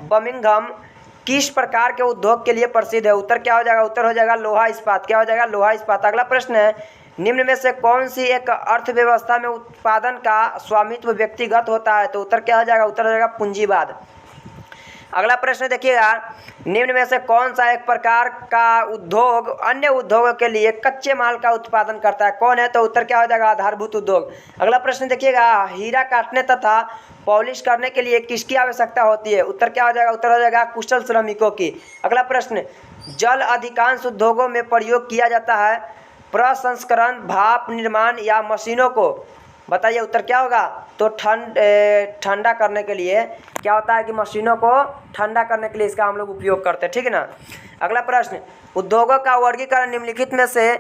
Speaker 1: बर्मिंघम किस प्रकार के उद्योग के लिए प्रसिद्ध है, उत्तर क्या हो जाएगा, उत्तर हो जाएगा लोहा इस्पात। क्या हो जाएगा, लोहा इस्पात। अगला प्रश्न है, निम्न में से कौन सी एक अर्थव्यवस्था में उत्पादन का स्वामित्व व्यक्तिगत होता है, तो उत्तर क्या हो जाएगा, उत्तर हो जाएगा पूंजीवाद। अगला प्रश्न देखिएगा, निम्न में से कौन सा एक प्रकार का उद्योग अन्य उद्योगों के लिए कच्चे माल का उत्पादन करता है? कौन है? तो उत्तर क्या हो जाएगा? आधारभूत उद्योग। अगला प्रश्न देखिएगा, हीरा काटने तथा पॉलिश करने के लिए किसकी आवश्यकता होती है? उत्तर क्या हो जाएगा? उत्तर हो जाएगा कुशल श्रमिकों की। अगला प्रश्न, जल अधिकांश उद्योगों में प्रयोग किया जाता है, प्रसंस्करण, भाप निर्माण या मशीनों को? बताइए उत्तर क्या होगा? तो ठंडा करने के लिए क्या होता है कि मशीनों को ठंडा करने के लिए इसका हम लोग उपयोग करते हैं, ठीक है ना। अगला प्रश्न, उद्योगों का वर्गीकरण निम्नलिखित में से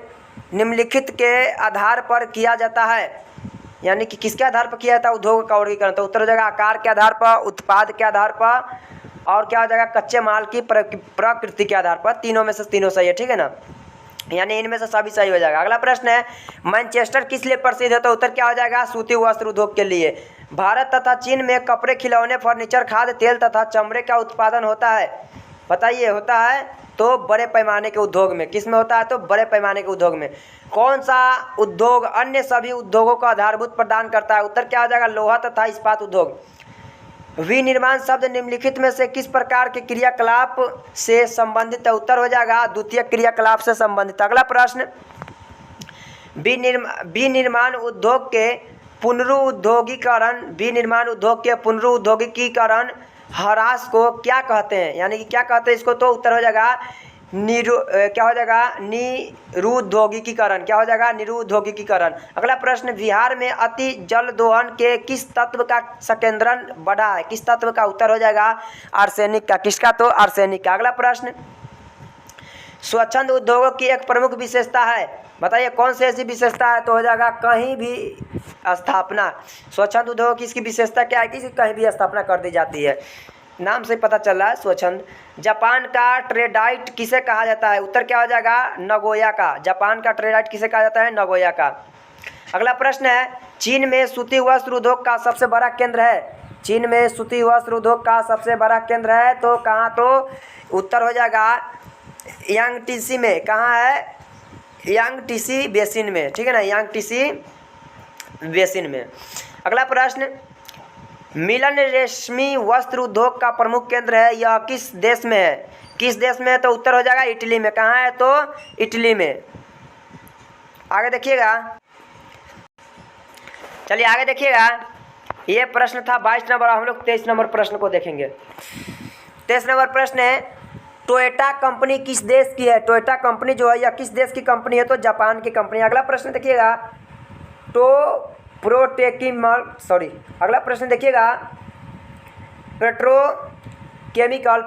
Speaker 1: निम्नलिखित के आधार पर किया जाता है, यानी कि किसके आधार पर किया जाता है उद्योगों का वर्गीकरण? तो उत्तर हो जाएगा आकार के आधार पर, उत्पाद के आधार पर, और क्या हो जाएगा? कच्चे माल की प्रकृति के आधार पर। तीनों में से तीनों सही है, ठीक है ना, यानी इनमें से सभी सही हो जाएगा। अगला प्रश्न है, मैनचेस्टर किस लिए प्रसिद्ध है? तो उत्तर क्या हो जाएगा? सूती वस्त्र उद्योग के लिए। भारत तथा चीन में कपड़े, खिलौने, फर्नीचर, खाद्य तेल तथा चमड़े का उत्पादन होता है। बताइए, होता है तो बड़े पैमाने के उद्योग में। किस में होता है? तो बड़े पैमाने के उद्योग में। कौन सा उद्योग अन्य सभी उद्योगों को आधारभूत प्रदान करता है? उत्तर क्या हो जाएगा? लोहा तथा इस्पात उद्योग। विनिर्माण शब्द निम्नलिखित में से किस प्रकार के क्रियाकलाप से संबंधित है? उत्तर हो जाएगा द्वितीय क्रियाकलाप से संबंधित। अगला प्रश्न, विनिर्माण उद्योग के पुनरुद्योगीकरण, विनिर्माण उद्योग के पुनरुद्योगीकरण ह्रास को क्या कहते हैं? यानी कि क्या कहते हैं इसको? तो उत्तर हो जाएगा क्या हो जाएगा? निरुद्योगीकरण। क्या हो जाएगा? निरुद्योगीकरण। अगला प्रश्न, बिहार में अति जल दोहन के किस तत्व का संकेंद्रण बढ़ा है? किस तत्व का? उत्तर हो जाएगा आर्सेनिक का। किसका? तो आर्सेनिक का। अगला प्रश्न, स्वच्छंद उद्योगों की एक प्रमुख विशेषता है। बताइए कौन सी ऐसी विशेषता है? तो हो जाएगा कहीं भी स्थापना। स्वच्छंद उद्योग की इसकी विशेषता क्या है कि कहीं भी स्थापना कर दी जाती है। नाम से पता चल रहा है स्वच्छंद। जापान का ट्रेडाइट किसे कहा जाता है? उत्तर क्या हो जाएगा? नगोया का। जापान का ट्रेडाइट किसे कहा जाता है? नगोया का। अगला प्रश्न है, चीन में सूती वस्त्र उद्योग का सबसे बड़ा केंद्र है। चीन में सूती वस्त्र उद्योग का सबसे बड़ा केंद्र है तो कहाँ? तो उत्तर हो जाएगा यांगटीसी में। कहाँ है? यांगटीसी बेसिन में, ठीक है ना, यांगटीसी बेसिन में। अगला प्रश्न, मिलन रेशमी वस्त्र उद्योग का प्रमुख केंद्र है, यह किस देश में है? किस देश में है? तो उत्तर हो जाएगा इटली में। कहाँ है? तो इटली में। आगे देखिएगा, चलिए आगे देखिएगा, ये प्रश्न था 22 नंबर। हम लोग 23 नंबर प्रश्न को देखेंगे। 23 नंबर प्रश्न है, टोयोटा कंपनी किस देश की है? टोयोटा कंपनी जो है यह किस देश की कंपनी है? तो जापान की कंपनी। अगला प्रश्न देखिएगा, अगला प्रश्न देखिएगा,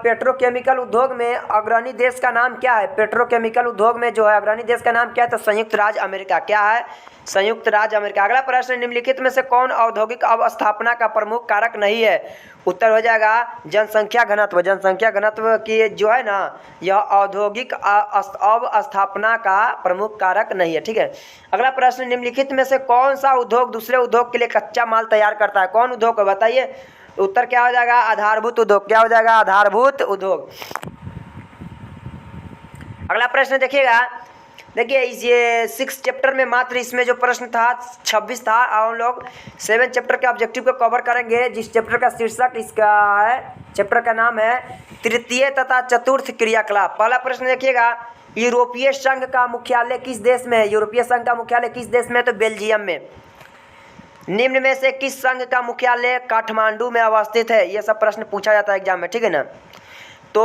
Speaker 1: पेट्रोकेमिकल उद्योग में अग्रणी देश का नाम क्या है? पेट्रोकेमिकल उद्योग में जो है अग्रणी देश का नाम क्या है? तो संयुक्त राज्य अमेरिका। क्या है? संयुक्त राज्य अमेरिका। अगला प्रश्न, निम्नलिखित में से कौन औद्योगिक अवस्थापना का प्रमुख कारक नहीं है? उत्तर हो जाएगा जनसंख्या घनत्व। जनसंख्या घनत्व की जो है ना, यह औद्योगिक अवस्थापना का प्रमुख कारक नहीं है, ठीक है। अगला प्रश्न, निम्नलिखित में से कौन सा उद्योग दूसरे उद्योग के लिए कच्चा माल तैयार करता है? कौन उद्योग है? बताइए। उत्तर क्या हो जाएगा? आधारभूत उद्योग। क्या हो जाएगा? आधारभूत उद्योग। अगला प्रश्न देखिएगा, देखिए ये 6 चैप्टर में मात्र इसमें जो प्रश्न था 26 था, और हम लोग 7 चैप्टर के ऑब्जेक्टिव को कवर करेंगे, जिस चैप्टर का शीर्षक इसका है, चैप्टर का नाम है तृतीय तथा चतुर्थ क्रियाकलाप। पहला प्रश्न देखिएगा, यूरोपीय संघ का मुख्यालय किस देश में है? यूरोपीय संघ का मुख्यालय किस देश में है? तो बेल्जियम में। निम्न में से किस संघ का मुख्यालय काठमांडू में अवस्थित है? ये सब प्रश्न पूछा जाता है एग्जाम में, ठीक है ना। तो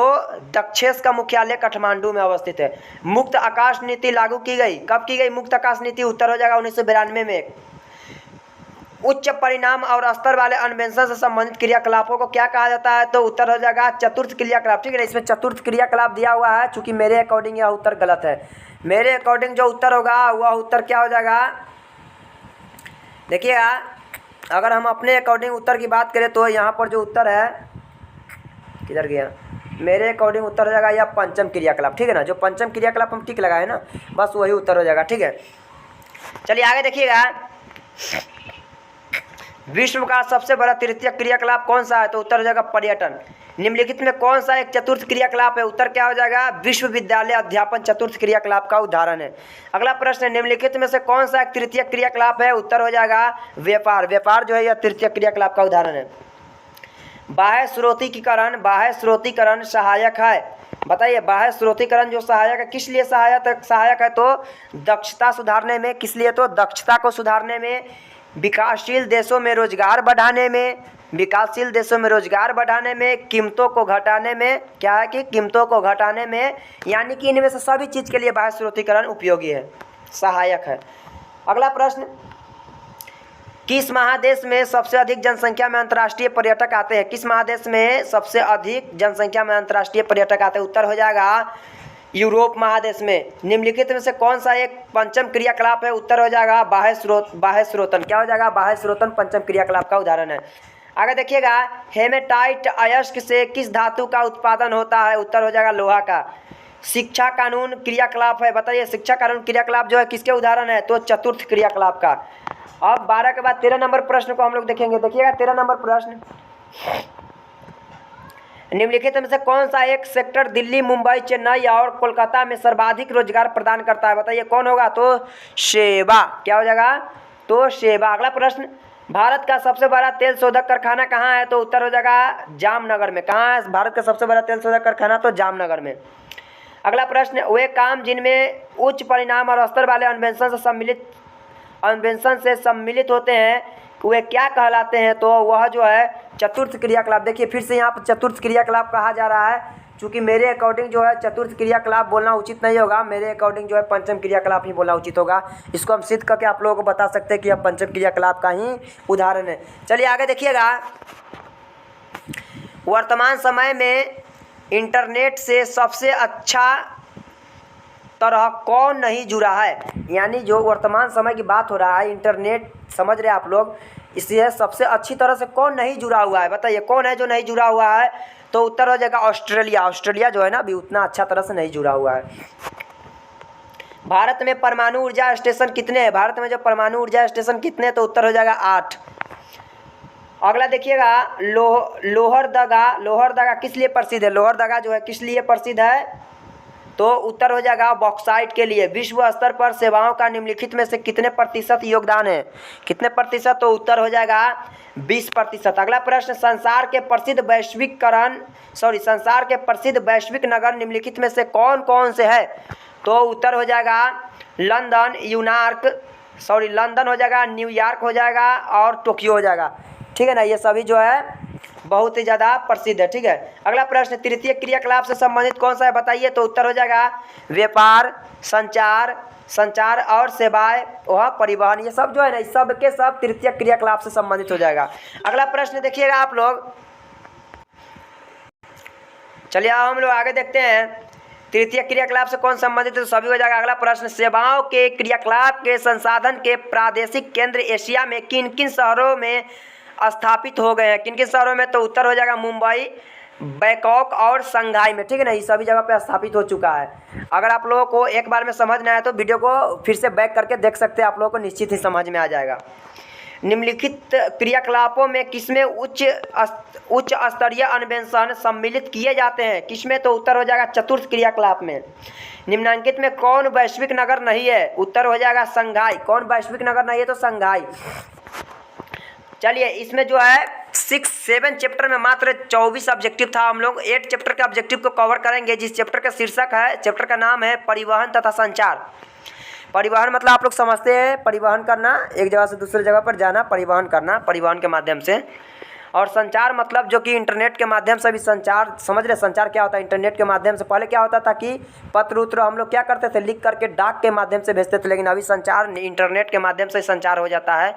Speaker 1: दक्षेश का मुख्यालय काठमांडू में अवस्थित है। मुक्त आकाश नीति लागू की गई, कब की गई मुक्त आकाश नीति? उत्तर हो जाएगा 1992 में। उच्च परिणाम और स्तर वाले अन्वेषण से संबंधित क्रियाकलापों को क्या कहा जाता है? तो उत्तर हो जाएगा चतुर्थ क्रियाकलाप, ठीक है ना। इसमें चतुर्थ क्रियाकलाप दिया हुआ है, चूंकि मेरे अकॉर्डिंग यह उत्तर गलत है। मेरे अकॉर्डिंग जो उत्तर होगा वह उत्तर क्या हो जाएगा? देखिएगा, अगर हम अपने अकॉर्डिंग उत्तर की बात करें तो यहाँ पर जो उत्तर है, किधर गया? मेरे अकॉर्डिंग उत्तर हो जाएगा यह पंचम क्रियाकलाप, ठीक है ना। जो पंचम क्रियाकलाप हम टिक लगाए ना, बस वही उत्तर हो जाएगा, ठीक है। चलिए आगे देखिएगा, विश्व का सबसे बड़ा तृतीय क्रियाकलाप कौन सा है? तो उत्तर हो जाएगा पर्यटन। निम्नलिखित में कौन सा एक चतुर्थ क्रियाकलाप है? उत्तर क्या हो जाएगा? विश्वविद्यालय अध्यापन चतुर्थ क्रियाकलाप का उदाहरण है। अगला प्रश्न, निम्नलिखित में से कौन सा एक तृतीय क्रियाकलाप है? उत्तर हो जाएगा व्यापार। व्यापार जो है यह तृतीय क्रियाकलाप का उदाहरण है। बाह्य स्रोतीकरण सहायक है। बताइए, बाह्य स्रोतीकरण जो सहायक है, किस लिए सहायक है? तो दक्षता सुधारने में। किस लिए? तो दक्षता को सुधारने में, विकासशील देशों में रोजगार बढ़ाने में, कीमतों को घटाने में। क्या है कि कीमतों को घटाने में, यानी कि इनमें से सभी चीज़ के लिए बाह्य स्रोतीकरण उपयोगी है, सहायक है। अगला प्रश्न, किस महादेश में सबसे अधिक जनसंख्या में अंतर्राष्ट्रीय पर्यटक आते हैं? किस महादेश में सबसे अधिक जनसंख्या में अंतर्राष्ट्रीय पर्यटक आते हैं? उत्तर हो जाएगा यूरोप महादेश में। निम्नलिखित में से कौन सा एक पंचम क्रियाकलाप है? उत्तर हो जाएगा बाह्य स्रोतन। क्या हो जाएगा? बाह्य स्रोतन पंचम क्रियाकलाप का उदाहरण है। आगे देखिएगा, हेमेटाइट अयस्क से किस धातु का उत्पादन होता है? उत्तर हो जाएगा लोहा का। शिक्षा कानून क्रियाकलाप है। बताइए, शिक्षा कानून क्रियाकलाप जो है किसके उदाहरण है? तो चतुर्थ क्रियाकलाप का। अब 12 के बाद 13 नंबर प्रश्न को हम लोग देखेंगे। देखिएगा 13 नंबर प्रश्न, निम्नलिखित में से कौन सा एक सेक्टर दिल्ली, मुंबई, चेन्नई और कोलकाता में सर्वाधिक रोजगार प्रदान करता है? बताइए कौन होगा? तो सेवा। क्या हो जाएगा? तो सेवा। अगला प्रश्न, भारत का सबसे बड़ा तेल शोधक कारखाना कहाँ है? तो उत्तर हो जाएगा जामनगर में। कहाँ है भारत का सबसे बड़ा तेल शोधक कारखाना? तो जामनगर में। अगला प्रश्न, वे काम जिनमें उच्च परिणाम और स्तर वाले अन्वेषण से सम्मिलित होते हैं, वे क्या कहलाते हैं? तो वह जो है चतुर्थ क्रियाकलाप। देखिए फिर से यहाँ पर चतुर्थ क्रियाकलाप कहा जा रहा है, क्योंकि मेरे अकॉर्डिंग जो है चतुर्थ क्रियाकलाप बोलना उचित नहीं होगा। मेरे अकॉर्डिंग जो है पंचम क्रियाकलाप ही बोलना उचित होगा। इसको हम सिद्ध करके आप लोगों को बता सकते हैं कि यह पंचम क्रियाकलाप का ही उदाहरण है। चलिए आगे देखिएगा, वर्तमान समय में इंटरनेट से सबसे अच्छा तरह कौन नहीं जुड़ा है? यानी जो वर्तमान समय की बात हो रहा है, इंटरनेट समझ रहे आप लोग, इससे सबसे अच्छी तरह से कौन नहीं जुड़ा हुआ है? बताइए कौन है जो नहीं जुड़ा हुआ है? तो उत्तर हो जाएगा ऑस्ट्रेलिया। ऑस्ट्रेलिया जो है ना अभी उतना अच्छा तरह से नहीं जुड़ा हुआ है। भारत में परमाणु ऊर्जा स्टेशन कितने हैं? भारत में जो परमाणु ऊर्जा स्टेशन कितने हैं? तो उत्तर हो जाएगा 8। अगला देखिएगा, लोहरदगा किस लिए प्रसिद्ध है? लोहरदगा जो है किस लिए प्रसिद्ध है? तो उत्तर हो जाएगा बॉक्साइट के लिए। विश्व स्तर पर सेवाओं का निम्नलिखित में से कितने प्रतिशत योगदान है? कितने प्रतिशत? तो उत्तर हो जाएगा 20%। अगला प्रश्न, संसार के प्रसिद्ध वैश्विक नगर निम्नलिखित में से कौन कौन से है? तो उत्तर हो जाएगा लंदन हो जाएगा, न्यूयॉर्क हो जाएगा और टोक्यो हो जाएगा। ठीक है ना, ये सभी जो है बहुत ही ज़्यादा प्रसिद्ध है। ठीक है, अगला प्रश्न, तृतीय क्रियाकलाप से संबंधित कौन सा है? बताइए। तो उत्तर हो जाएगा व्यापार, संचार और सेवाएं, वह परिवहन, ये सब जो है ना, सब के सब तृतीय क्रियाकलाप से संबंधित हो जाएगा। अगला प्रश्न देखिएगा आप लोग। चलिए अब हम लोग आगे देखते हैं, तृतीय क्रियाकलाप से कौन संबंधित है? तो सभी हो जाएगा। अगला प्रश्न, सेवाओं के क्रियाकलाप के संसाधन के प्रादेशिक केंद्र एशिया में किन किन शहरों में स्थापित हो गए हैं? किन किन शहरों में? तो उत्तर हो जाएगा मुंबई, बैंकॉक और शंघाई में। ठीक है ना, ये सभी जगह पे स्थापित हो चुका है। अगर आप लोगों को एक बार में समझ में आया तो वीडियो को फिर से बैक करके देख सकते हैं, आप लोगों को निश्चित ही समझ में आ जाएगा। निम्नलिखित क्रियाकलापों में किसमें उच्च स्तरीय अन्वेषण सम्मिलित किए जाते हैं? किसमें? तो उत्तर हो जाएगा चतुर्थ क्रियाकलाप में। निम्नांकित में कौन वैश्विक नगर नहीं है? उत्तर हो जाएगा शंघाई। कौन वैश्विक नगर नहीं है? तो शंघाई। चलिए इसमें जो है 7 चैप्टर में मात्र 24 ऑब्जेक्टिव था। हम लोग 8 चैप्टर के ऑब्जेक्टिव को कवर करेंगे, जिस चैप्टर का शीर्षक है, चैप्टर का नाम है परिवहन तथा संचार। परिवहन मतलब आप लोग समझते हैं परिवहन करना, एक जगह से दूसरी जगह पर जाना, परिवहन करना परिवहन के माध्यम से। और संचार मतलब जो कि इंटरनेट के माध्यम से भी संचार, समझ रहे संचार क्या होता है? इंटरनेट के माध्यम से। पहले क्या होता था कि पत्र उत्र हम लोग क्या करते थे, लिख करके डाक के माध्यम से भेजते थे, लेकिन अभी संचार इंटरनेट के माध्यम से संचार हो जाता है।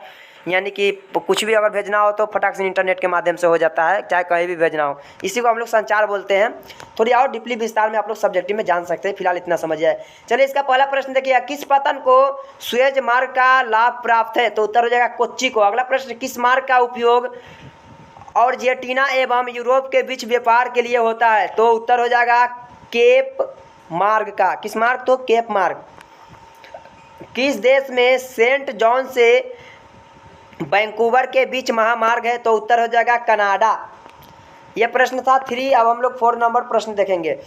Speaker 1: यानी कि कुछ भी अगर भेजना हो तो फटाक से इंटरनेट के माध्यम से हो जाता है, चाहे कहीं भी भेजना हो। इसी को हम लोग संचार बोलते हैं। थोड़ी और डीपली विस्तार में आप लोग सब्जेक्टिव में जान सकते हैं, फिलहाल इतना समझिए। चलिए इसका पहला प्रश्न देखिए, किस पतन को सुएज मार्ग का लाभ प्राप्त है? तो उत्तर हो जाएगा कोच्चि को। अगला प्रश्न, किस मार्ग का उपयोग अर्जेंटीना एवं यूरोप के बीच व्यापार के लिए होता है? तो उत्तर हो जाएगा केप मार्ग का। किस मार्ग? तो केप मार्ग। किस देश में सेंट जॉन से वैंकूवर के बीच महामार्ग है? तो उत्तर हो जाएगा कनाडा। यह प्रश्न था 3। अब हम लोग 4 नंबर प्रश्न देखेंगे।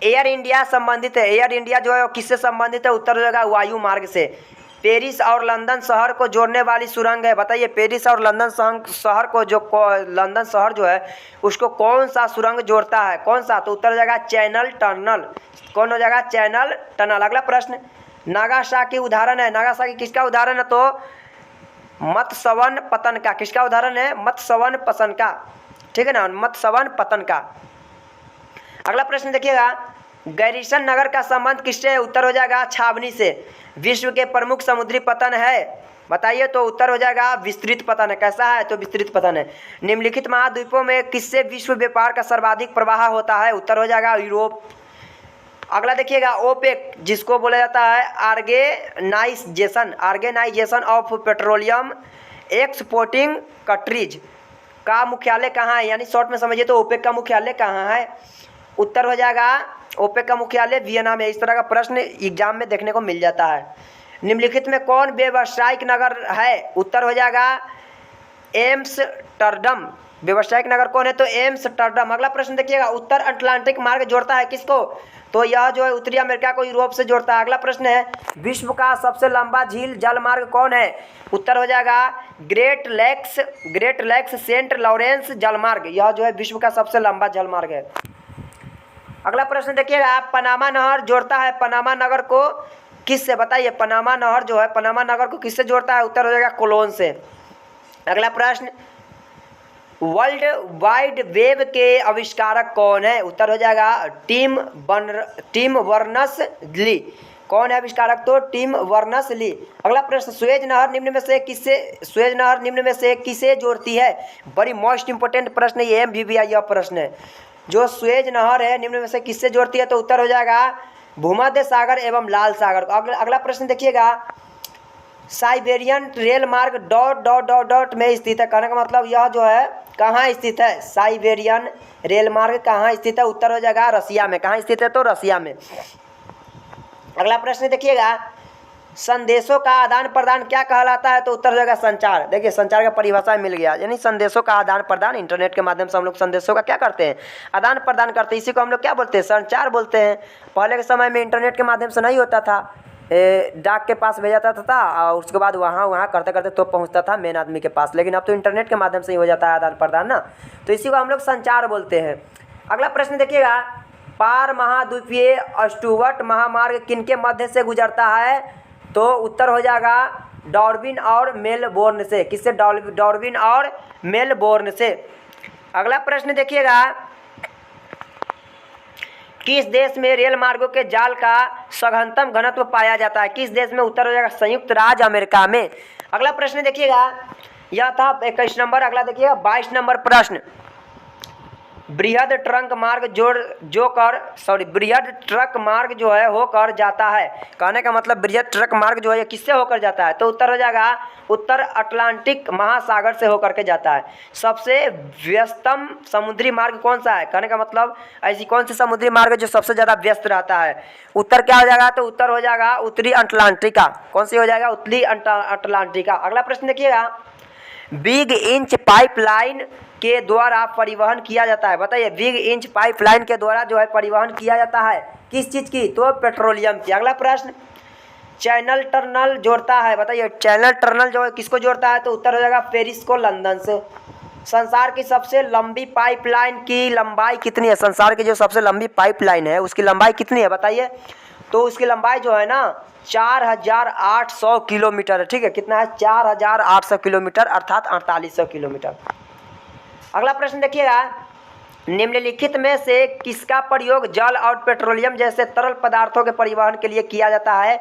Speaker 1: एयर इंडिया संबंधित है। एयर इंडिया जो है किससे संबंधित है? उत्तर हो जाएगा वायु मार्ग से। पेरिस और लंदन शहर को जोड़ने वाली सुरंग है? बताइए, पेरिस और लंदन शहर को लंदन शहर जो है उसको कौन सा सुरंग जोड़ता है, कौन सा? तो उत्तर हो जाएगा चैनल टनल। कौन हो जाएगा? Channel tunnel. अगला प्रश्न, नागासाकी उदाहरण है। नागासाकी किसका उदाहरण है? तो मत्स्यवन पतन का। किसका उदाहरण है? मत्स्यवन पतन का, ठीक है ना, मत्स्यवन पतन का। अगला प्रश्न देखिएगा, गैरिसन नगर का संबंध किससे है? उत्तर हो जाएगा छावनी से। विश्व के प्रमुख समुद्री पतन है? बताइए, तो उत्तर हो जाएगा विस्तृत पतन है। कैसा है? तो विस्तृत पतन है। निम्नलिखित महाद्वीपों में किससे विश्व व्यापार का सर्वाधिक प्रवाह होता है? उत्तर हो जाएगा यूरोप। अगला देखिएगा, ओपेक जिसको बोला जाता है organisation of petroleum exporting countries का मुख्यालय कहाँ है? यानी शॉर्ट में समझिए तो ओपेक का मुख्यालय कहाँ है? उत्तर हो जाएगा ओपेक का मुख्यालय वियना में। इस तरह का प्रश्न एग्जाम में देखने को मिल जाता है। निम्नलिखित में कौन व्यावसायिक नगर है? उत्तर हो जाएगा एम्स्टर्डम। व्यावसायिक नगर कौन है? तो एम्स्टर्डम। अगला प्रश्न देखिएगा, उत्तर अटलांटिक मार्ग जोड़ता है किसको? तो यह जो है उत्तरी अमेरिका को यूरोप से जोड़ता है। अगला प्रश्न है, विश्व का सबसे लंबा झील जल मार्ग कौन है? उत्तर हो जाएगा ग्रेट लेक्स सेंट लॉरेंस जलमार्ग। यह जो है विश्व का सबसे लंबा जलमार्ग है। अगला प्रश्न देखिएगा, पनामा नहर जोड़ता है पनामा नगर को किससे? बताइए, पनामा नहर जो है पनामा नगर को किससे जोड़ता है? उत्तर हो जाएगा कोलोन से। अगला प्रश्न, वर्ल्ड वाइड वेब के आविष्कारक कौन है? उत्तर हो जाएगा टिम बर्नर्स-ली। कौन है आविष्कारक? तो टिम बर्नर्स-ली। अगला प्रश्न, सुएज नहर निम्न में से किसे जोड़ती है? बड़ी मोस्ट इंपोर्टेंट प्रश्न ये MBBI यह प्रश्न है। जो सुएज नहर है निम्न में से किससे जोड़ती है? तो उत्तर हो जाएगा भूमध्य सागर एवं लाल सागर। अगला प्रश्न देखिएगा, साइबेरियन रेल मार्ग ... में स्थित है। कहने का मतलब यह जो है कहाँ स्थित है? साइबेरियन रेल मार्ग कहाँ स्थित है? उत्तर हो जाएगा रसिया में। कहाँ स्थित है? तो रसिया में। अगला प्रश्न देखिएगा, संदेशों का आदान प्रदान क्या कहलाता है? तो उत्तर हो जाएगा संचार। देखिए, संचार का परिभाषा मिल गया, यानी संदेशों का आदान प्रदान। इंटरनेट के माध्यम से हम लोग संदेशों का क्या करते हैं? आदान प्रदान करते हैं। इसी को हम लोग क्या बोलते हैं? संचार बोलते हैं। पहले के समय में इंटरनेट के माध्यम से नहीं होता था, डाक के पास भेजा जाता था और उसके बाद वहाँ करते करते तो पहुँचता था मेन आदमी के पास। लेकिन अब तो इंटरनेट के माध्यम से ही हो जाता है आदान प्रदान ना, तो इसी को हम लोग संचार बोलते हैं। अगला प्रश्न देखिएगा, पार महाद्वीपीय स्टुअर्ट महामार्ग किनके मध्य से गुजरता है? तो उत्तर हो जाएगा डार्विन और मेलबोर्न से। किससे? डार्विन और मेलबोर्न से। अगला प्रश्न देखिएगा, किस देश में रेल मार्गों के जाल का सघनतम घनत्व पाया जाता है? किस देश में? उत्तर हो जाएगा संयुक्त राज्य अमेरिका में। अगला प्रश्न देखिएगा, यह था 21 नंबर। अगला देखिएगा 22 नंबर प्रश्न, बृहद ट्रक मार्ग बृहद ट्रक मार्ग जो है होकर जाता है। कहने का मतलब बृहद ट्रक मार्ग जो है ये किससे होकर जाता है? तो उत्तर हो जाएगा उत्तर अटलांटिक महासागर से होकर के जाता है। सबसे व्यस्तम समुद्री मार्ग कौन सा है? कहने का मतलब ऐसी कौन सी समुद्री मार्ग जो सबसे ज़्यादा व्यस्त रहता है? उत्तर क्या हो जाएगा? तो उत्तर हो जाएगा उत्तरी अटलांटिका। कौन सी हो जाएगा? उत्तरी अटलांटिका। अगला प्रश्न देखिएगा, बिग इंच पाइपलाइन के द्वारा परिवहन किया जाता है। बताइए, बिग इंच पाइपलाइन के द्वारा जो है परिवहन किया जाता है किस चीज़ की? तो पेट्रोलियम की। अगला प्रश्न, चैनल टनल जोड़ता है। बताइए, चैनल टनल जो है किसको जोड़ता है? तो उत्तर हो जाएगा पेरिस को लंदन से। संसार की सबसे लंबी पाइपलाइन की लंबाई कितनी है? संसार की जो सबसे लंबी पाइपलाइन है उसकी लंबाई कितनी है? बताइए, तो उसकी लंबाई जो है ना 4800 किलोमीटर है। ठीक है, कितना है? 4800 किलोमीटर अर्थात 4800 किलोमीटर। अगला प्रश्न देखिएगा, निम्नलिखित में से किसका प्रयोग जल और पेट्रोलियम जैसे तरल पदार्थों के परिवहन के लिए किया जाता है?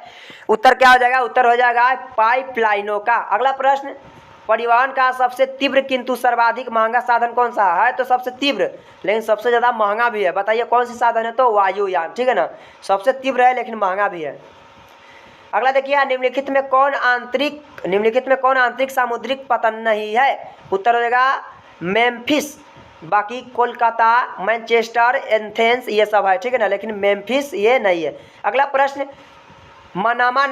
Speaker 1: उत्तर क्या हो जाएगा? उत्तर हो जाएगा पाइपलाइनों का। अगला प्रश्न, परिवहन का सबसे तीव्र किंतु सर्वाधिक महंगा साधन कौन सा है? तो सबसे तीव्र लेकिन सबसे ज़्यादा महंगा भी है। बताइए कौन सी साधन है? तो वायुयान। ठीक है ना, सबसे तीव्र है लेकिन महंगा भी है। अगला देखिए, निम्नलिखित में कौन आंतरिक सामुद्रिक पतन नहीं है? उत्तर हो जाएगा मेम्फिस। बाकी कोलकाता, मैनचेस्टर, एथेंस ये सब है। ठीक है ना, लेकिन मेम्फिस ये नहीं है। अगला प्रश्न, पनामा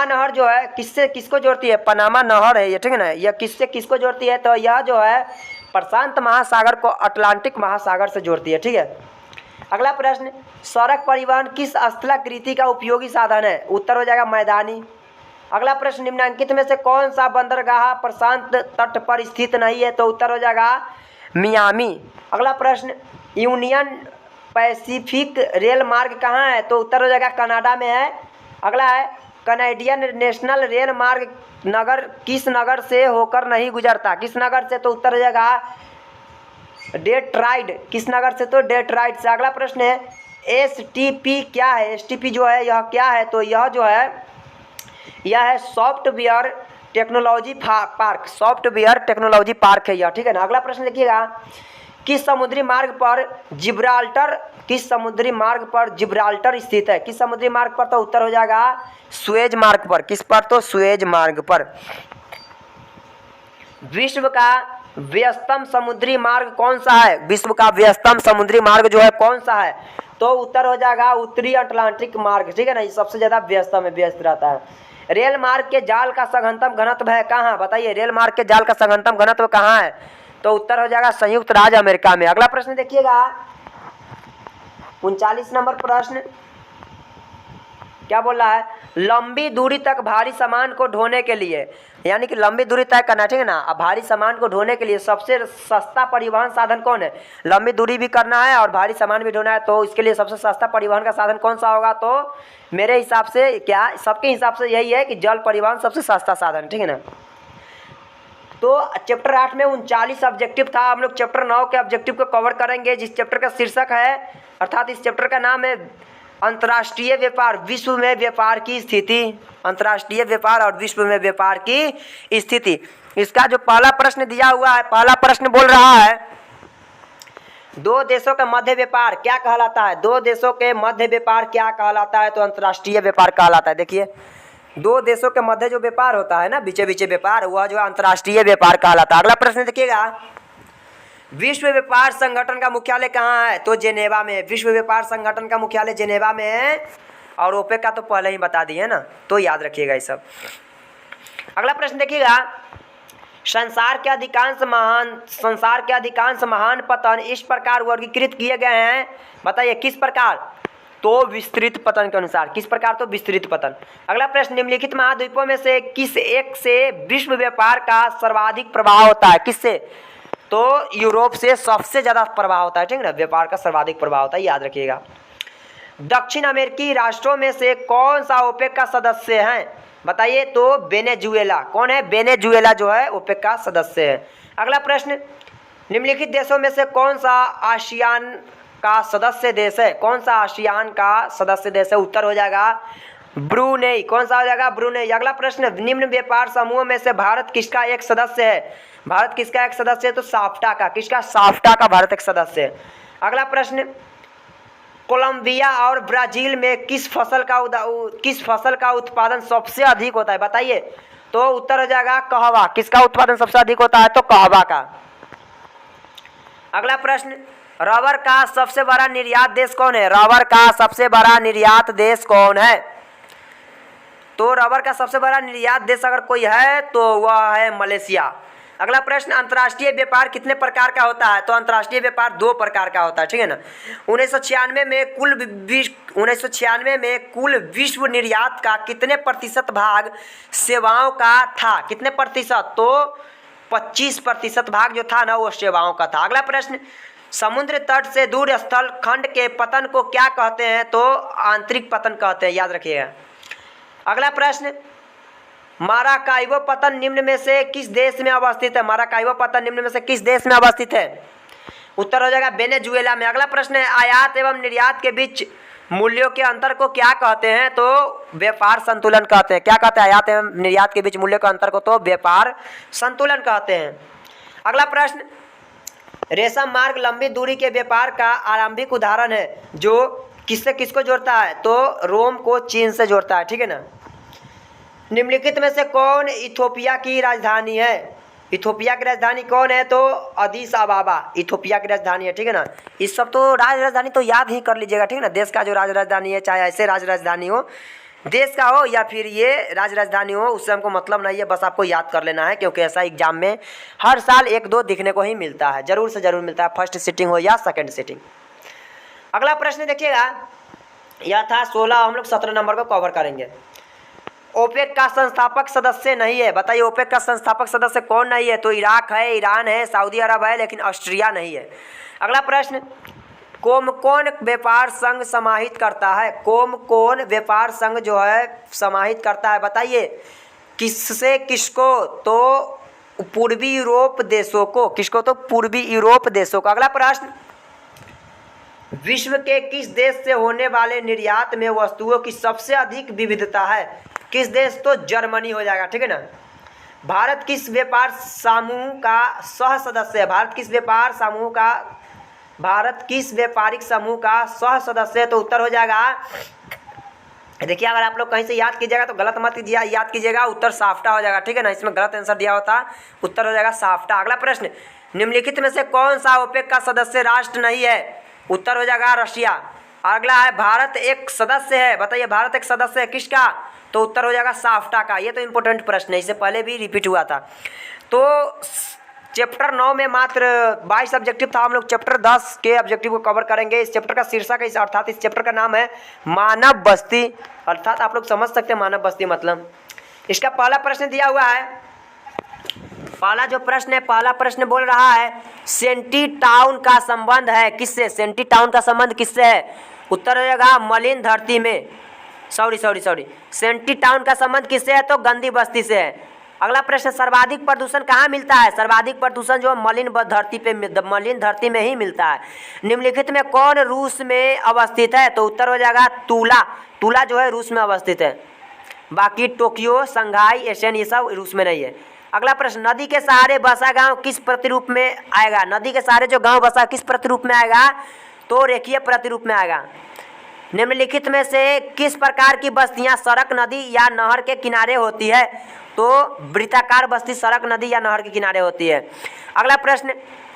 Speaker 1: नहर जो है किसको जोड़ती है? पनामा नहर है ये। ठीक है ना, यह किसको जोड़ती है? तो यह जो है प्रशांत महासागर को अटलांटिक महासागर से जोड़ती है। ठीक है। अगला प्रश्न, सड़क परिवहन किस स्थलाकृति का उपयोगी साधन है? उत्तर हो जाएगा मैदानी। अगला प्रश्न, निम्नलिखित में से कौन सा बंदरगाह प्रशांत तट पर स्थित नहीं है? तो उत्तर हो जाएगा मियामी। अगला प्रश्न, यूनियन पैसिफिक रेल मार्ग कहाँ है? तो उत्तर हो जाएगा कनाडा में है। अगला है, कनाडियन नेशनल रेल मार्ग नगर किस नगर से होकर नहीं गुजरता? किस नगर से? तो उत्तर हो जाएगा डेट्रॉइट। किस नगर से? तो डेट्रॉइट से। अगला प्रश्न है, STP क्या है? STP जो है यह क्या है? तो यह जो है यह है software technology park. Software technology park है यह, ठीक है ना। अगला प्रश्न देखिएगा, किस समुद्री मार्ग पर जिब्राल्टर स्थित है? किस समुद्री मार्ग पर? तो उत्तर हो जाएगा सुएज मार्ग पर। किस पर? तो सुएज मार्ग पर। विश्व का व्यस्तम समुद्री मार्ग कौन सा है? विश्व का व्यस्तम समुद्री मार्ग जो है कौन सा है? तो उत्तर हो जाएगा उत्तरी अटलांटिक मार्ग, ठीक है ना। ये सबसे ज्यादा व्यस्तम है, व्यस्त रहता है। रेल मार्ग के जाल का सघनतम घनत्व है कहाँ? बताइए, रेल मार्ग के जाल का सघनतम घनत्व कहाँ है? तो उत्तर हो जाएगा संयुक्त राज्य अमेरिका में। अगला प्रश्न देखिएगा, 39 नंबर प्रश्न क्या बोल रहा है? लंबी दूरी तक भारी सामान को ढोने के लिए, यानी कि लंबी दूरी तय करना, ठीक है ना। अब भारी सामान को ढोने के लिए सबसे सस्ता परिवहन साधन कौन है? लंबी दूरी भी करना है और भारी सामान भी ढोना है, तो इसके लिए सबसे सस्ता परिवहन का साधन कौन सा होगा? तो मेरे हिसाब से, क्या सबके हिसाब से यही है कि जल परिवहन सबसे सस्ता साधन, ठीक है ना। तो चैप्टर 8 में 39 ऑब्जेक्टिव था। हम लोग चैप्टर 9 के ऑब्जेक्टिव को कवर करेंगे, जिस चैप्टर का शीर्षक है, अर्थात इस चैप्टर का नाम है अंतर्राष्ट्रीय व्यापार, विश्व में व्यापार की स्थिति। अंतर्राष्ट्रीय व्यापार और विश्व में व्यापार की स्थिति। इसका जो पहला प्रश्न दिया हुआ है, पहला प्रश्न बोल रहा है, दो देशों के मध्य व्यापार क्या कहलाता है? दो देशों के मध्य व्यापार क्या कहलाता है? तो अंतर्राष्ट्रीय व्यापार कहलाता है। देखिए, दो देशों के मध्य जो व्यापार होता है ना, बीचे बीचे व्यापार, वह जो अंतर्राष्ट्रीय व्यापार कहलाता है। अगला प्रश्न देखिएगा, विश्व व्यापार संगठन का मुख्यालय कहाँ है? तो जेनेवा में। विश्व व्यापार संगठन का मुख्यालय जेनेवा में है, और ओपेक का तो पहले ही बता दिए ना, तो याद रखिएगा ये सब। अगला प्रश्न देखिएगा, संसार के अधिकांश महान पतन इस प्रकार वर्गीकृत किए गए हैं, बताइए किस प्रकार? तो विस्तृत पतन के अनुसार। किस प्रकार? तो विस्तृत पतन। अगला प्रश्न, निम्नलिखित महाद्वीपों में से किस एक से विश्व व्यापार का सर्वाधिक प्रभाव होता है? किससे? तो यूरोप से सबसे ज्यादा प्रभाव होता है, ठीक है ना। व्यापार का सर्वाधिक प्रभाव होता है, याद रखिएगा। दक्षिण अमेरिकी राष्ट्रों में से कौन सा ओपेक का सदस्य है? बताइए, तो वेनेजुएला। कौन है? वेनेजुएला जो है ओपेक का सदस्य है। अगला प्रश्न, निम्नलिखित देशों में से कौन सा आसियान का सदस्य देश है? कौन सा आसियान का सदस्य देश है? उत्तर हो जाएगा ब्रुनेई। कौन सा हो जाएगा? ब्रुनेई। अगला प्रश्न, निम्न व्यापार समूह में से भारत किसका एक सदस्य है? भारत किसका एक सदस्य है? तो साफ्टा का। किसका? साफ्टा का भारत एक सदस्य है। अगला प्रश्न, कोलंबिया और ब्राजील में किस फसल का उत्पादन सबसे अधिक होता है? बताइए, तो उत्तर हो जाएगा कहवा। किसका उत्पादन सबसे अधिक होता है? तो कहवा का। अगला प्रश्न, रबर का सबसे बड़ा निर्यात देश कौन है? रबर का सबसे बड़ा निर्यात देश कौन है? तो रबर का सबसे बड़ा निर्यात देश अगर कोई है तो वह है मलेशिया। अगला प्रश्न, अंतर्राष्ट्रीय व्यापार कितने प्रकार का होता है? तो अंतर्राष्ट्रीय व्यापार 2 प्रकार का होता है, ठीक है ना। 1996 में कुल विश्व निर्यात का कितने प्रतिशत भाग सेवाओं का था? कितने प्रतिशत? तो 25% भाग जो था ना, वो सेवाओं का था। अगला प्रश्न, समुद्र तट से दूर स्थल खंड के पतन को क्या कहते हैं? तो आंतरिक पतन कहते हैं, याद रखिएगा। अगला प्रश्न, माराकाइबो पतन निम्न में से किस देश में अवस्थित है? माराकाइबो पतन निम्न में से किस देश में अवस्थित है? उत्तर हो जाएगा वेनेजुएला में। अगला प्रश्न है, आयात एवं निर्यात के बीच मूल्यों के अंतर को क्या कहते हैं? तो व्यापार संतुलन कहते हैं। क्या कहते हैं? आयात एवं निर्यात के बीच मूल्यों के अंतर को तो व्यापार संतुलन कहते हैं। अगला प्रश्न, रेशम मार्ग लंबी दूरी के व्यापार का आरंभिक उदाहरण है, जो किससे किसको जोड़ता है? तो रोम को चीन से जोड़ता है, ठीक है ना। निम्नलिखित में से कौन इथोपिया की राजधानी है? इथोपिया की राजधानी कौन है? तो अदीस अबाबा इथोपिया की राजधानी है, ठीक है ना। इस सब तो राजधानी तो याद ही कर लीजिएगा, ठीक है ना। देश का जो राजधानी है, चाहे ऐसे राजधानी हो, देश का हो या फिर ये राजधानी हो, उससे हमको मतलब नहीं है, बस आपको याद कर लेना है, क्योंकि ऐसा एग्जाम में हर साल 1-2 दिखने को ही मिलता है, जरूर से जरूर मिलता है, फर्स्ट सिटिंग हो या सेकेंड सिटिंग। अगला प्रश्न देखिएगा, यह था 16, हम लोग 17 नंबर को कवर करेंगे। ओपेक का संस्थापक सदस्य नहीं है, बताइए ओपेक का संस्थापक सदस्य कौन नहीं है? तो इराक है, ईरान है, सऊदी अरब है, लेकिन ऑस्ट्रिया नहीं है। अगला प्रश्न, कोमकोन व्यापार संघ समाहित करता है? कोमकोन व्यापार संघ जो है समाहित करता है, बताइए किससे किसको? तो पूर्वी यूरोप देशों को। किसको? तो पूर्वी यूरोप देशों को। अगला प्रश्न, विश्व के किस देश से होने वाले निर्यात में वस्तुओं की सबसे अधिक विविधता है? किस देश? तो जर्मनी हो जाएगा, ठीक है ना। भारत किस व्यापार समूह का सह सदस्य है? भारत किस व्यापारिक समूह का सह सदस्य है? तो उत्तर हो जाएगा, देखिए अगर आप लोग कहीं से याद कीजिएगा तो गलत मत कीजिए, याद कीजिएगा, उत्तर साफ्टा हो जाएगा, ठीक है ना। इसमें गलत आंसर दिया होता, उत्तर हो जाएगा साफ्टा। अगला प्रश्न, निम्नलिखित में से कौन सा ओपेक का सदस्य राष्ट्र नहीं है? उत्तर हो जाएगा रशिया। अगला है, भारत एक सदस्य है, बताइए भारत एक सदस्य है किसका? तो उत्तर हो जाएगा साफ्टा का। ये तो इंपॉर्टेंट प्रश्न है, इससे पहले भी रिपीट हुआ था। तो चैप्टर 9 में मात्र 22 ऑब्जेक्टिव था, हम लोग चैप्टर 10 के ऑब्जेक्टिव को कवर करेंगे। इस चैप्टर का शीर्षक है, अर्थात इस चैप्टर का नाम है मानव बस्ती, अर्थात आप लोग समझ सकते हैं मानव बस्ती मतलब। इसका पहला प्रश्न दिया हुआ है, पहला जो प्रश्न है, पहला प्रश्न बोल रहा है सेंटी टाउन का संबंध है किससे? सेंटी टाउन का संबंध किससे है? उत्तर हो जाएगा मलिन धरती में, सॉरी सेंटी टाउन का संबंध किससे है? तो गंदी बस्ती से है। अगला प्रश्न, सर्वाधिक प्रदूषण कहाँ मिलता है? सर्वाधिक प्रदूषण जो मलिन धरती में ही मिलता है। निम्नलिखित में कौन रूस में अवस्थित है? तो उत्तर हो जाएगा तुला जो है रूस में अवस्थित है। बाकी टोक्यो, शंघाई, एशियन ये सब रूस में नहीं है। अगला प्रश्न, नदी के सहारे बसा गांव किस प्रतिरूप में आएगा? नदी के सहारे जो गांव बसा किस प्रतिरूप में आएगा? तो रेखीय प्रतिरूप में आएगा। निम्नलिखित में से किस प्रकार की बस्तियां सड़क, नदी या नहर के किनारे होती है? तो वृत्ताकार बस्ती सड़क, नदी या नहर के किनारे होती है। अगला प्रश्न,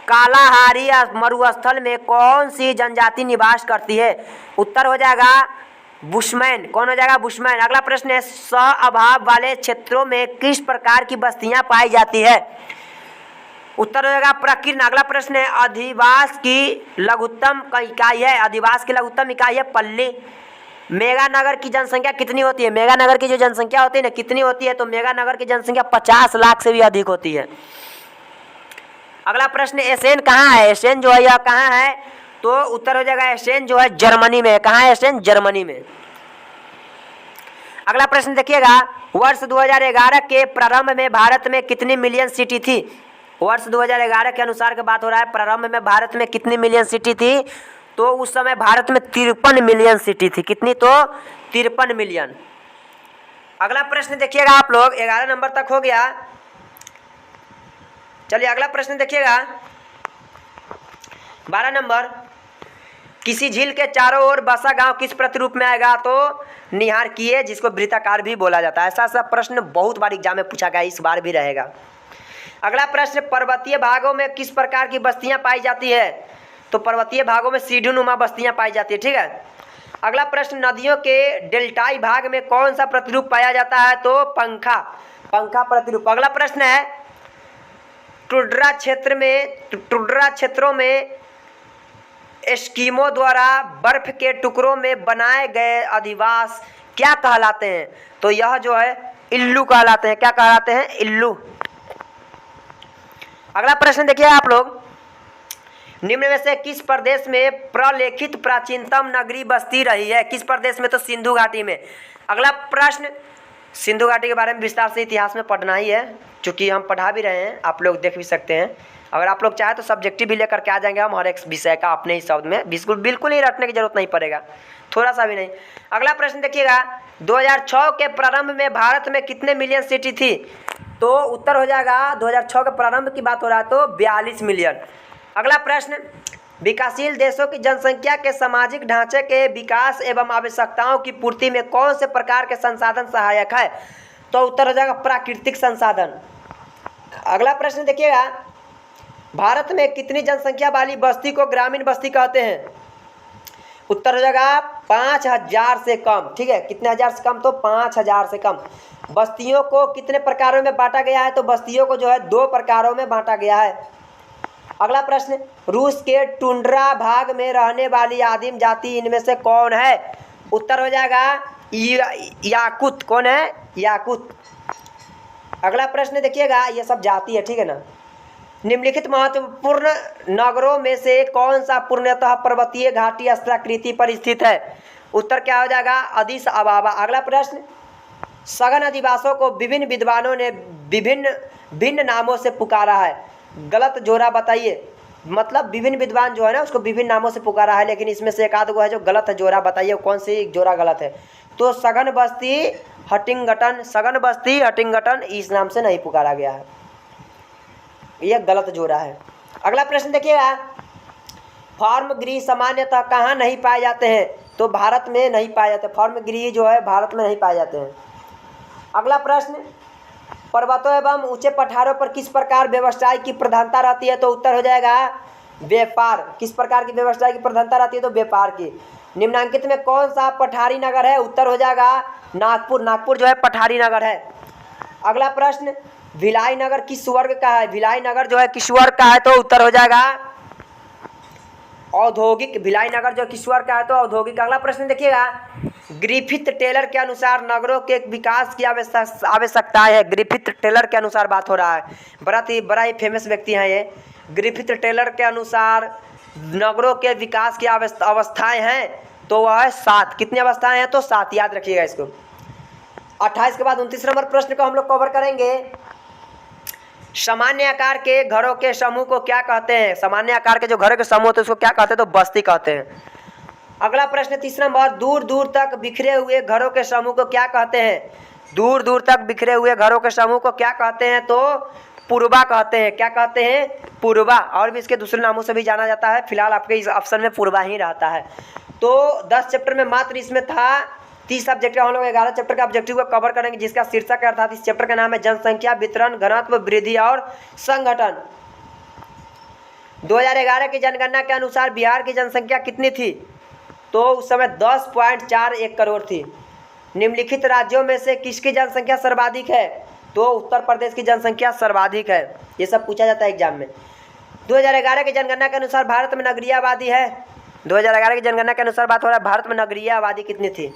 Speaker 1: कालाहारी मरुस्थल में कौन सी जनजाति निवास करती है? उत्तर हो जाएगा बुशमैन। कौन हो जाएगा? बुशमैन। अगला प्रश्न है, सह अभाव वाले क्षेत्रों में किस प्रकार की बस्तियां पाई जाती है? उत्तर हो जाएगा प्रकीर्ण। अगला प्रश्न है, अधिवास की लघुत्तम इकाई है? अधिवास की लघुत्तम इकाई है पल्ली। मेगानगर की जनसंख्या कितनी होती है? मेगानगर की जो जनसंख्या होती है ना कितनी होती है? तो मेगानगर की जनसंख्या 50 लाख से भी अधिक होती है। अगला प्रश्न, एसेन कहाँ है? एसेन जो है यह कहाँ है? तो उत्तर हो जाएगा एसेन जो है जर्मनी में। कहाँ है एसेन? जर्मनी में। अगला प्रश्न देखिएगा, वर्ष 2011 के प्रारंभ में भारत में कितनी मिलियन सिटी थी? वर्ष 2011 के अनुसार की बात हो रहा है, प्रारंभ में भारत में कितनी मिलियन सिटी थी? तो उस समय भारत में 53 मिलियन सिटी थी। कितनी? तो 53 मिलियन। अगला प्रश्न देखिएगा आप लोग, 11 नंबर तक हो गया। चलिए अगला प्रश्न देखिएगा, 12 नंबर, किसी झील के चारों ओर बसा गांव किस प्रतिरूप में आएगा? तो निहारकीय, जिसको वृत्ताकार भी बोला जाता है। ऐसा सब प्रश्न बहुत बार एग्जाम में पूछा गया, इस बार भी रहेगा। अगला प्रश्न, पर्वतीय भागों में किस प्रकार की बस्तियां पाई जाती है? तो पर्वतीय भागों में सीढ़ीनुमा बस्तियां पाई जाती है, ठीक है। अगला प्रश्न, नदियों के डेल्टाई भाग में कौन सा प्रतिरूप पाया जाता है? तो पंखा प्रतिरूप। अगला प्रश्न है, टुंड्रा क्षेत्रों में एस्किमो द्वारा बर्फ के टुकड़ों में बनाए गए अधिवास क्या कहलाते हैं? तो यह जो है इल्लू कहलाते हैं। क्या कहलाते हैं? इल्लू। अगला प्रश्न देखिए आप लोग, निम्न में से किस प्रदेश में प्रलेखित प्राचीनतम नगरी बस्ती रही है? किस प्रदेश में? तो सिंधु घाटी में। अगला प्रश्न, सिंधु घाटी के बारे में विस्तार से इतिहास में पढ़ना ही है, चूँकि हम पढ़ा भी रहे हैं, आप लोग देख भी सकते हैं। अगर आप लोग चाहे तो सब्जेक्टिव भी लेकर के आ जाएंगे हम, हर एक विषय का अपने ही शब्द में, बिल्कुल ही रटने की जरूरत नहीं पड़ेगा, थोड़ा सा भी नहीं। अगला प्रश्न देखिएगा, 2006 के प्रारंभ में भारत में कितने मिलियन सिटी थी? तो उत्तर हो जाएगा 2006 के प्रारंभ की बात हो रहा है तो 42 मिलियन। अगला प्रश्न, विकासशील देशों की जनसंख्या के सामाजिक ढांचे के विकास एवं आवश्यकताओं की पूर्ति में कौन से प्रकार के संसाधन सहायक है? तो उत्तर हो जाएगा प्राकृतिक संसाधन। अगला प्रश्न देखिएगा, भारत में कितनी जनसंख्या वाली बस्ती को ग्रामीण बस्ती कहते हैं? उत्तर हो जाएगा 5000 से कम, ठीक है। कितने हजार से कम? तो 5000 से कम। बस्तियों को कितने प्रकारों में बांटा गया है? तो बस्तियों को जो है 2 प्रकारों में बांटा गया है। अगला प्रश्न, रूस के टुंड्रा भाग में रहने वाली आदिम जाति इनमें से कौन है? उत्तर हो जाएगा याकुत। कौन है? याकुत। अगला प्रश्न देखिएगा, ये सब जाति है, ठीक है ना। निम्नलिखित महत्वपूर्ण नगरों में से कौन सा पूर्णतः पर्वतीय घाटी स्थलाकृति पर स्थित है? उत्तर क्या हो जाएगा? अदिस अबाबा। अगला प्रश्न, सघन अधिवासियों को विभिन्न विद्वानों ने भिन्न नामों से पुकारा है, गलत जोड़ा बताइए। मतलब विभिन्न विद्वान जो है ना उसको विभिन्न नामों से पुकारा है, लेकिन इसमें से एक आध गो है जो गलत है, जोड़ा बताइए कौन सी जोड़ा गलत है। तो सघन बस्ती हटिंगटन इस नाम से नहीं पुकारा गया है, यह गलत जोड़ा है। अगला प्रश्न देखिएगा, फॉर्म गृह सामान्यतः कहाँ नहीं पाए जाते हैं? तो भारत में नहीं पाए जाते। फॉर्म गृह जो है भारत में नहीं पाए जाते हैं। अगला प्रश्न, पर्वतों एवं ऊंचे पठारों पर किस प्रकार व्यवसाय की प्रधानता रहती है? तो उत्तर हो जाएगा व्यापार। किस प्रकार की व्यवसाय की प्रधानता रहती है? तो व्यापार की। निम्नांकित में कौन सा पठारी नगर है? उत्तर हो जाएगा नागपुर। नागपुर जो है पठारी नगर है। अगला प्रश्न, भिलाई नगर किस वर्ग का है? भिलाई नगर जो है किस वर्ग का है? तो उत्तर हो जाएगा औद्योगिक। भिलाई नगर जो किस वर्ग का है? तो औद्योगिक। अगला प्रश्न देखिएगा, ग्रिफिथ टेलर के अनुसार नगरों के विकास की आवश्यकताएं है। ग्रिफिथ टेलर के अनुसार बात हो रहा है, बड़ा ही फेमस व्यक्ति हैं ये। ग्रिफिथ टेलर के अनुसार नगरों के विकास की अवस्थाएं हैं, तो वह है 7। कितनी अवस्थाएं हैं? तो 7, याद रखिएगा इसको। 28 के बाद 29 नंबर प्रश्न को हम लोग कवर करेंगे। सामान्य आकार के घरों के समूह को क्या कहते हैं? सामान्य आकार के जो घरों के समूह होते हैं उसको क्या कहते हैं? तो बस्ती कहते हैं। अगला प्रश्न 30 नंबर, दूर दूर तक बिखरे हुए घरों के समूह को क्या कहते हैं? दूर दूर तक बिखरे हुए घरों के समूह को क्या कहते हैं? तो पूर्वा कहते हैं। क्या कहते हैं? पूर्वा। और भी इसके दूसरे नामों से भी जाना जाता है, फिलहाल आपके इस ऑप्शन में पूर्वा ही रहता है। तो 10 चैप्टर में मात्र इसमें था 30 ऑब्जेक्टिव। हम लोग 11 चैप्टर का ऑब्जेक्टिव को कवर करेंगे, जिसका शीर्षक है, अर्थात इस चैप्टर का नाम है जनसंख्या, वितरण, घनत्व, वृद्धि और संगठन। 2011 की जनगणना के अनुसार बिहार की जनसंख्या कितनी थी? तो उस समय 10.41 करोड़ थी। निम्नलिखित राज्यों में से किसकी जनसंख्या सर्वाधिक है? तो उत्तर प्रदेश की जनसंख्या सर्वाधिक है। ये सब पूछा जाता है एग्जाम में। 2011 की जनगणना के अनुसार भारत में नगरीय आबादी है। 2011 की जनगणना के अनुसार बात हो रहा है, भारत में नगरीय आबादी कितनी थी?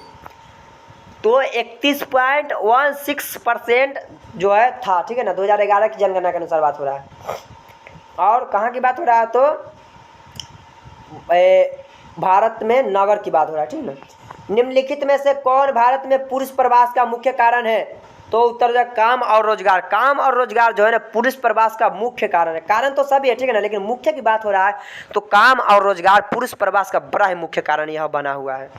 Speaker 1: तो 31.16% जो है था, ठीक है ना। 2011 की जनगणना के अनुसार बात हो रहा है। और कहाँ की बात हो रहा है? तो भारत में नगर की बात हो रहा है, ठीक है ना। निम्नलिखित में से कौन भारत में पुरुष प्रवास का मुख्य कारण है? तो उत्तर जो काम और रोजगार। काम और रोजगार जो है ना पुरुष प्रवास का मुख्य कारण है। कारण तो सभी है, ठीक है ना, लेकिन मुख्य की बात हो रहा है तो काम और रोजगार पुरुष प्रवास का बड़ा ही मुख्य कारण यह बना हुआ है।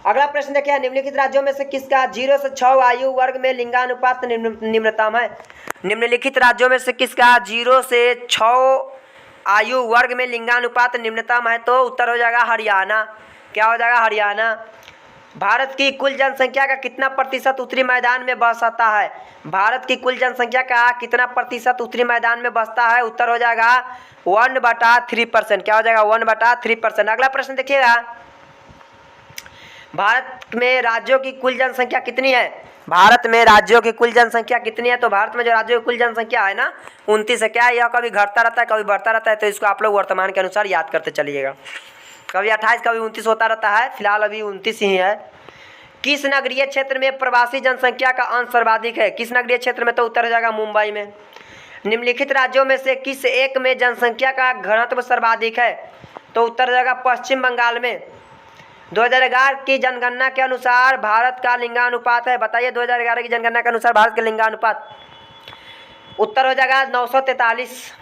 Speaker 1: अगला प्रश्न देखिए, निम्नलिखित राज्यों में से किसका 0 से 6 आयु वर्ग में लिंगानुपात निम्नतम है? निम्नलिखित राज्यों में से किसका 0 से 6 आयु वर्ग में लिंगानुपात निम्नतम है? तो उत्तर हो जाएगा हरियाणा। क्या हो जाएगा? हरियाणा। भारत की कुल जनसंख्या का कितना प्रतिशत उत्तरी मैदान में बसता है? भारत की कुल जनसंख्या का कितना प्रतिशत उत्तरी मैदान में बसता है? उत्तर हो जाएगा 1/3%। क्या हो जाएगा? 1/3%। अगला प्रश्न देखिएगा, भारत में राज्यों की कुल जनसंख्या कितनी है? भारत में राज्यों की कुल जनसंख्या कितनी है? तो भारत में जो राज्यों की कुल जनसंख्या है ना 29 है। क्या यह कभी घटता रहता है, कभी बढ़ता रहता है, तो इसको आप लोग वर्तमान के अनुसार याद करते चलिएगा। कभी 28, कभी 29 होता रहता है, फिलहाल अभी 29 ही है। किस नगरीय क्षेत्र में प्रवासी जनसंख्या का अंश सर्वाधिक है? किस नगरीय क्षेत्र में? तो उत्तर हो जाएगा मुंबई में। निम्नलिखित राज्यों में से किस एक में जनसंख्या का घनत्व सर्वाधिक है? तो उत्तर हो जाएगा पश्चिम बंगाल में। 2011 की जनगणना के अनुसार भारत का लिंगानुपात है, बताइए 2011 की जनगणना के अनुसार भारत का लिंगानुपात। उत्तर हो जाएगा 943।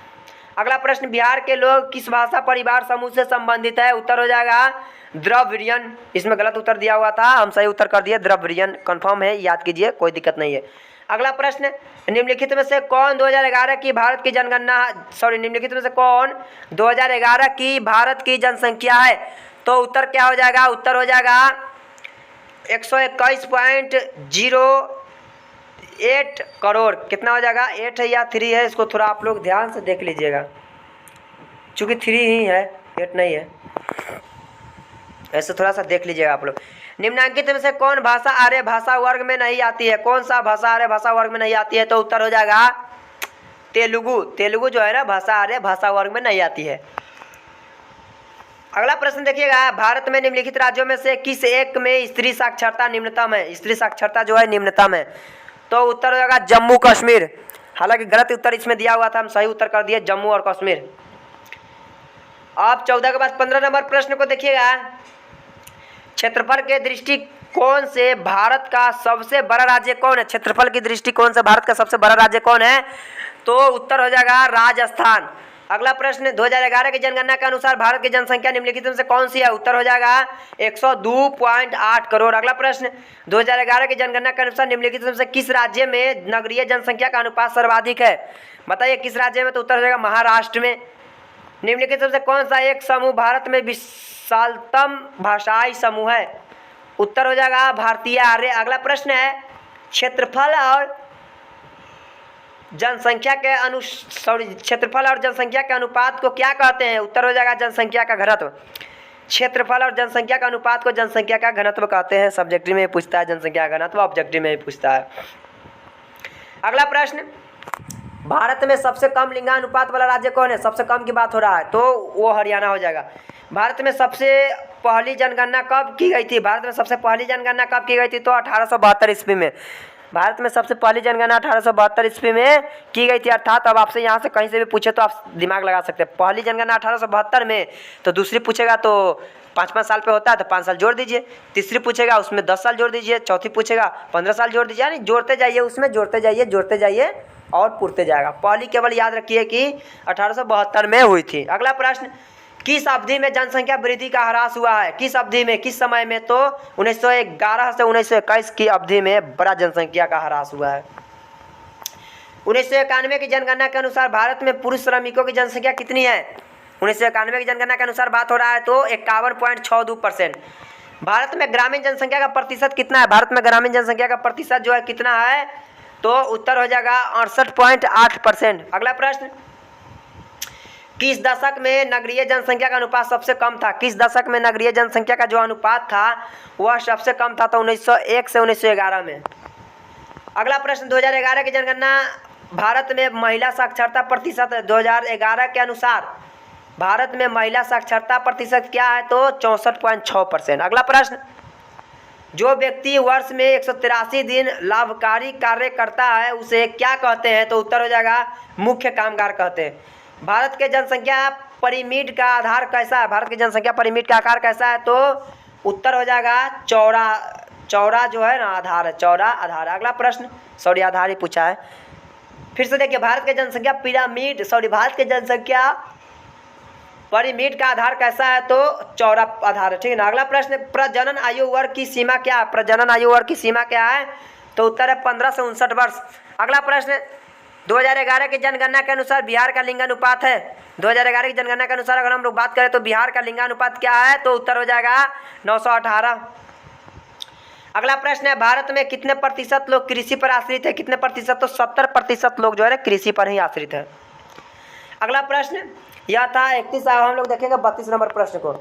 Speaker 1: अगला प्रश्न, बिहार के लोग किस भाषा परिवार समूह से संबंधित है? उत्तर हो जाएगा द्रविड़ियन। इसमें गलत उत्तर दिया हुआ था, हम सही उत्तर कर दिए द्रविड़ियन। कंफर्म है, याद कीजिए, कोई दिक्कत नहीं है। अगला प्रश्न, निम्नलिखित में से कौन 2011 की भारत की जनगणना निम्नलिखित में से कौन 2011 की भारत की जनसंख्या है? तो उत्तर क्या हो जाएगा? उत्तर हो जाएगा 121.08 करोड़। कितना हो जाएगा? 8 है या 3 है? इसको थोड़ा आप लोग ध्यान से देख लीजिएगा, चूँकि 3 ही है, 8 नहीं है, ऐसे थोड़ा सा देख लीजिएगा आप लोग। निम्नांकित में से कौन भाषा आर्य भाषा वर्ग में नहीं आती है? कौन सा भाषा आर्य भाषा वर्ग में नहीं आती है? तो उत्तर हो जाएगा तेलुगु जो है ना भाषा आर्य भाषा वर्ग में नहीं आती है। अगला प्रश्न देखिएगा, भारत में निम्नलिखित राज्यों में से किस एक में स्त्री साक्षरता निम्नतम है? स्त्री साक्षरता जो है निम्नतम है, तो उत्तर हो जाएगा जम्मू कश्मीर। हालांकि गलत उत्तर इसमें दिया हुआ था, हम सही उत्तर कर दिए जम्मू और कश्मीर। अब 14 के बाद 15 नंबर प्रश्न को देखिएगा, क्षेत्रफल के दृष्टिकोण से भारत का सबसे बड़ा राज्य कौन है? क्षेत्रफल की दृष्टिकोण से भारत का सबसे बड़ा राज्य कौन है? तो उत्तर हो जाएगा राजस्थान। अगला प्रश्न, 2011 की जनगणना के अनुसार भारत की जनसंख्या निम्नलिखित में से कौन सी है? उत्तर हो जाएगा 102.8 करोड़। अगला प्रश्न, 2011 की जनगणना के अनुसार निम्नलिखित में से किस राज्य में नगरीय जनसंख्या का अनुपात सर्वाधिक है? बताइए किस राज्य में? तो उत्तर हो जाएगा महाराष्ट्र में। निम्नलिखित में से कौन सा एक समूह भारत में विशालतम भाषाई समूह है? उत्तर हो जाएगा भारतीय आर्य। अगला प्रश्न है, क्षेत्रफल और जनसंख्या के अनुपात को क्या कहते हैं? उत्तर हो जाएगा जनसंख्या का घनत्व। क्षेत्रफल और जनसंख्या का अनुपात को जनसंख्या का घनत्व कहते हैं। सब्जेक्टिव में पूछता है जनसंख्या का घनत्व, ऑब्जेक्टिव में पूछता है। अगला प्रश्न, भारत में सबसे कम लिंगानुपात वाला राज्य कौन है? सबसे कम की बात हो रहा है तो वो हरियाणा हो जाएगा। भारत में सबसे पहली जनगणना कब की गई थी? भारत में सबसे पहली जनगणना कब की गई थी? तो 1872 ईस्वी में। भारत में सबसे पहली जनगणना 1872 ईस्वी में की गई थी। अर्थात अब आपसे यहाँ से कहीं से भी पूछे तो आप दिमाग लगा सकते हैं। पहली जनगणना 1872 में, तो दूसरी पूछेगा तो 5-5 साल पे होता है तो 5 साल जोड़ दीजिए। तीसरी पूछेगा उसमें 10 साल जोड़ दीजिए। चौथी पूछेगा 15 साल जोड़ दीजिए। यानी जोड़ते जाइए, उसमें जोड़ते जाइए और पूछते जाएगा। पहली केवल याद रखिए कि 1872 में हुई थी। अगला प्रश्न, किस अवधि में जनसंख्या वृद्धि का ह्रास हुआ है? किस अवधि में, किस समय में? तो 1911 से 1921 की अवधि में बड़ा जनसंख्या का ह्रास हुआ है। 1991 की जनगणना के अनुसार भारत में पुरुष श्रमिकों की जनसंख्या कितनी है? 1991 की जनगणना के अनुसार बात हो रहा है तो 51.62%। भारत में ग्रामीण जनसंख्या का प्रतिशत कितना है? भारत में ग्रामीण जनसंख्या का प्रतिशत जो है कितना है? तो उत्तर हो जाएगा 68.8%। अगला प्रश्न, किस दशक में नगरीय जनसंख्या का अनुपात सबसे कम था? किस दशक में नगरीय जनसंख्या का जो अनुपात था वह सबसे कम था? तो 1901 से 1911 में। अगला प्रश्न, 2011 की जनगणना भारत में महिला साक्षरता प्रतिशत 2011 के अनुसार भारत में महिला साक्षरता प्रतिशत क्या है? तो 64.6%। अगला प्रश्न, जो व्यक्ति वर्ष में 183 दिन लाभकारी कार्य करता है उसे क्या कहते हैं? तो उत्तर हो जाएगा मुख्य कामगार कहते हैं। भारत के जनसंख्या पिरामिड का आधार कैसा है? भारत की जनसंख्या पिरामिड का आकार कैसा है? तो उत्तर हो जाएगा चौड़ा जो है ना आधार है, चौड़ा आधार। अगला प्रश्न, आधार ही पूछा है। फिर से देखिए, भारत की जनसंख्या भारत की जनसंख्या पिरामिड का आधार कैसा है? तो चौड़ा आधार है, ठीक है ना। अगला प्रश्न, प्रजनन आयु वर्ग की सीमा क्या है? प्रजनन आयु वर्ग की सीमा क्या है? तो उत्तर है 15 से 59 वर्ष। अगला प्रश्न, 2011 की जनगणना के अनुसार बिहार का लिंगानुपात है। 2011 की जनगणना के अनुसार अगर हम लोग बात करें तो बिहार का लिंगानुपात क्या है? तो उत्तर हो जाएगा 918। अगला प्रश्न है, भारत में कितने प्रतिशत लोग कृषि पर आश्रित है? कितने प्रतिशत? तो 70% लोग जो है कृषि पर ही आश्रित है। अगला प्रश्न यह था 31। हम लोग देखेंगे 32 नंबर प्रश्न को।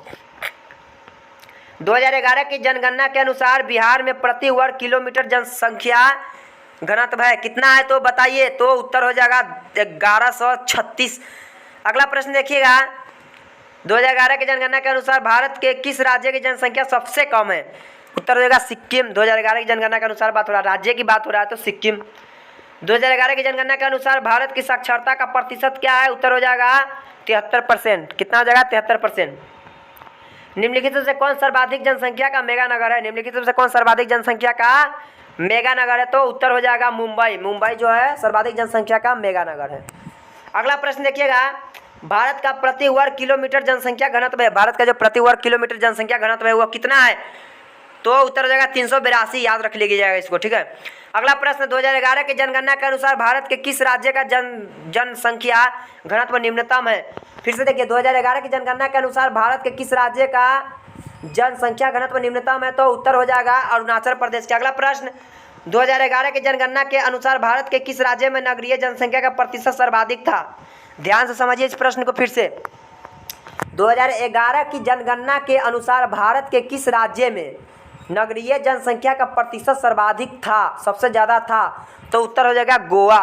Speaker 1: 2011 की जनगणना के अनुसार बिहार में प्रति वर्ग किलोमीटर जनसंख्या घनत्व है कितना है? तो बताइए। तो उत्तर हो जाएगा 1136। अगला प्रश्न देखिएगा, 2011 की जनगणना के अनुसार भारत के किस राज्य की जनसंख्या सबसे कम है? उत्तर हो जाएगा सिक्किम। 2011 की जनगणना के अनुसार बात हो रहा है, राज्य की बात हो रहा है तो सिक्किम। 2011 की जनगणना के अनुसार भारत की साक्षरता का प्रतिशत क्या है? उत्तर हो जाएगा 73%। कितना हो जाएगा? 73%। निम्नलिखित में से कौन सर्वाधिक जनसंख्या का मेगा नगर है? निम्नलिखित में से कौन सर्वाधिक जनसंख्या का मेगा नगर है? तो उत्तर हो जाएगा मुंबई। मुंबई जो है सर्वाधिक जनसंख्या का मेगा नगर है। अगला प्रश्न देखिएगा, भारत का प्रति वर्ग किलोमीटर जनसंख्या घनत्व है। भारत का जो प्रति वर्ग किलोमीटर जनसंख्या घनत्व है वो कितना है? तो उत्तर हो जाएगा 382। याद रख लीजिएगा इसको, ठीक है। अगला प्रश्न, 2011 की जनगणना के अनुसार भारत के किस राज्य का जनसंख्या घनत्व निम्नतम है? फिर से देखिए, 2011 की जनगणना के अनुसार भारत के किस राज्य का जनसंख्या घनत्व निम्नतम है? तो उत्तर हो जाएगा अरुणाचल प्रदेश के। अगला प्रश्न, 2011 की जनगणना के अनुसार भारत के किस राज्य में नगरीय जनसंख्या का प्रतिशत सर्वाधिक था? ध्यान से समझिए इस प्रश्न को फिर से। 2011 की जनगणना के अनुसार भारत के किस राज्य में नगरीय जनसंख्या का प्रतिशत सर्वाधिक था, सबसे ज़्यादा था? तो उत्तर हो जाएगा गोवा।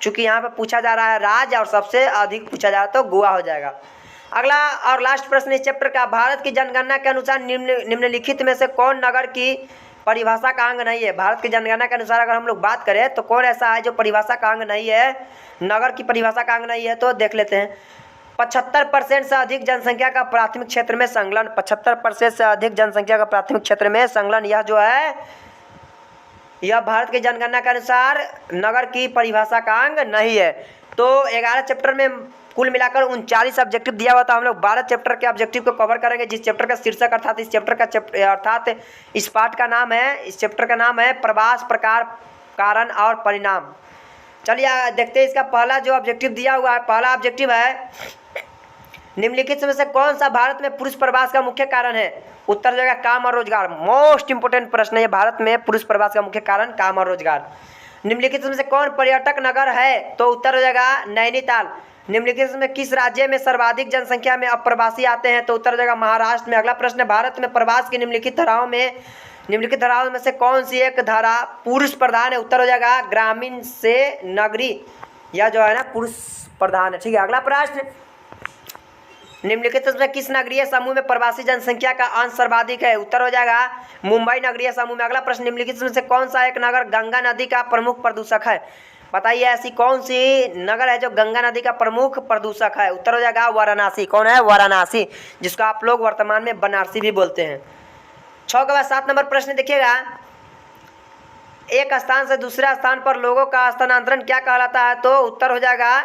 Speaker 1: चूंकि यहाँ पे पूछा जा रहा है राज्य और सबसे अधिक पूछा जा रहा है तो गोवा हो जाएगा। अगला और लास्ट प्रश्न इस चैप्टर का, भारत की जनगणना के अनुसार निम्नलिखित में से कौन नगर की परिभाषा का अंग नहीं है। भारत की जनगणना के अनुसार अगर हम लोग बात करें तो कौन ऐसा है जो परिभाषा का अंग नहीं है, नगर की परिभाषा का अंग नहीं है, तो देख लेते हैं। 75% से अधिक जनसंख्या का प्राथमिक क्षेत्र में संलग्न, 75% से अधिक जनसंख्या का प्राथमिक क्षेत्र में संलग्न, यह जो है यह भारत की जनगणना के अनुसार नगर की परिभाषा का अंग नहीं है। तो 11 चैप्टर में कुल मिलाकर 39 ऑब्जेक्टिव दिया हुआ था। हम लोग 12 चैप्टर के ऑब्जेक्टिव को कवर करेंगे, जिस चैप्टर का शीर्षक अर्थात इस चैप्टर का अर्थात इस पार्ट का नाम है, इस चैप्टर का नाम है प्रवास, प्रकार, कारण और परिणाम। चलिए देखते हैं इसका पहला जो ऑब्जेक्टिव दिया हुआ है। पहला ऑब्जेक्टिव है निम्नलिखित में से कौन सा भारत में पुरुष प्रवास का मुख्य कारण है। उत्तर हो जाएगा काम और रोजगार। मोस्ट इंपोर्टेंट प्रश्न है, भारत में पुरुष प्रवास का मुख्य कारण काम और रोजगार। निम्नलिखित में से कौन पर्यटक नगर है, तो उत्तर हो जाएगा नैनीताल। निम्नलिखित में किस राज्य में सर्वाधिक जनसंख्या में अप्रवासी आते हैं, तो उत्तर हो जाएगा महाराष्ट्र में। अगला प्रश्न है भारत में प्रवास की निम्नलिखित धाराओं में से कौन सी एक धारा पुरुष प्रधान है, उत्तर हो जाएगा ग्रामीण से नगरी, यह जो है ना पुरुष प्रधान है। ठीक है, अगला प्रश्न निम्नलिखित में किस नगरीय समूह में प्रवासी जनसंख्या का अंश सर्वाधिक है, उत्तर हो जाएगा मुंबई नगरीय समूह में। अगला प्रश्न निम्नलिखित में से कौन सा एक नगर गंगा नदी का प्रमुख प्रदूषक है, बताइए ऐसी कौन सी नगर है जो गंगा नदी का प्रमुख प्रदूषक है, उत्तर हो जाएगा वाराणसी। कौन है, वाराणसी, जिसको आप लोग वर्तमान में बनारसी भी बोलते हैं। 6 के बाद 7 नंबर प्रश्न देखिएगा, एक स्थान से दूसरे स्थान पर लोगों का स्थानांतरण क्या कहलाता है, तो उत्तर हो जाएगा